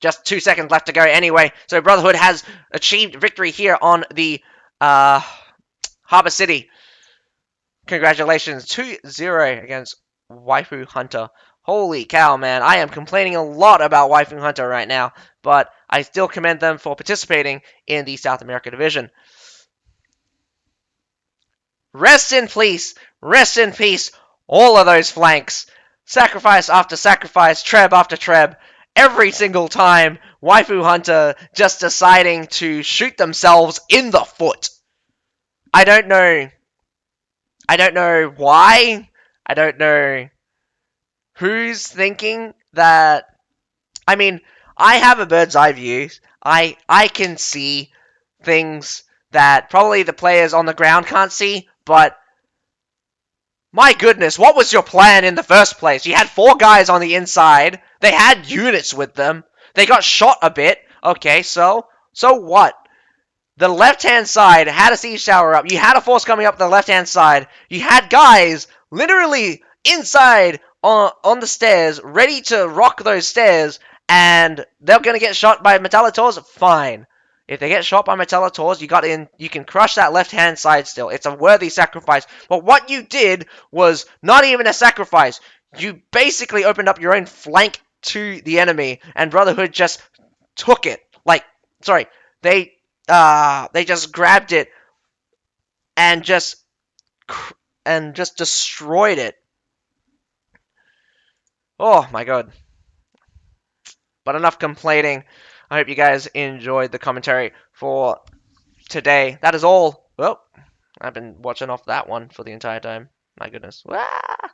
Just 2 seconds left to go anyway. So Brotherhood has achieved victory here on the Harbor City. Congratulations, 2-0 against Waifu Hunter. Holy cow, man. I am complaining a lot about Waifu Hunter right now, but I still commend them for participating in the South America Division. Rest in peace. Rest in peace. All of those flanks. Sacrifice after sacrifice, treb after treb. Every single time, Waifu Hunter just deciding to shoot themselves in the foot. I don't know. I don't know why. I don't know who's thinking that. I mean, I have a bird's eye view. I can see things that probably the players on the ground can't see, but my goodness, what was your plan in the first place? You had 4 guys on the inside. They had units with them. They got shot a bit. Okay, so what? The left-hand side had a siege tower up. You had a force coming up the left-hand side. You had guys literally inside on the stairs, ready to rock those stairs, and they're going to get shot by Metallators? Fine. If they get shot by Metallitors, you can crush that left-hand side still. It's a worthy sacrifice. But what you did was not even a sacrifice. You basically opened up your own flank to the enemy, and Brotherhood just took it. Like, sorry, they just grabbed it and just destroyed it. Oh my god. But enough complaining. I hope you guys enjoyed the commentary for today. That is all. Well, I've been watching off that one for the entire time. My goodness. Ah!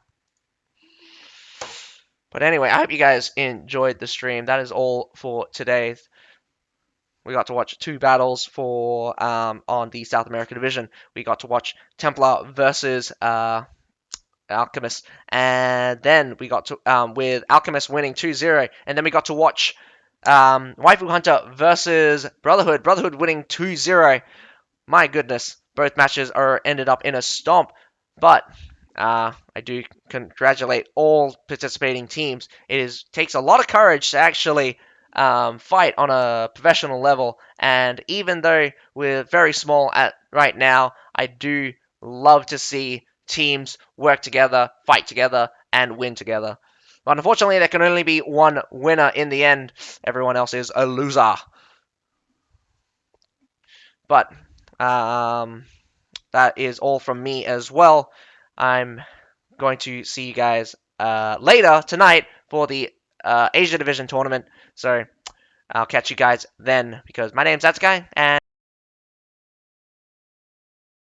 But anyway, I hope you guys enjoyed the stream. That is all for today. We got to watch two battles for on the South America division. We got to watch Templar versus Alchemist, and then we got to with Alchemist winning 2-0, and then we got to watch Waifu Hunter versus Brotherhood. Brotherhood winning 2-0. My goodness, both matches are ended up in a stomp, but I do congratulate all participating teams. Takes a lot of courage to actually fight on a professional level, and even though we're very small at right now, I do love to see teams work together, fight together, and win together. But unfortunately, there can only be one winner in the end. Everyone else is a loser. But that is all from me as well. I'm going to see you guys later tonight for the Asia Division tournament. So I'll catch you guys then, because my name's Satsukai, and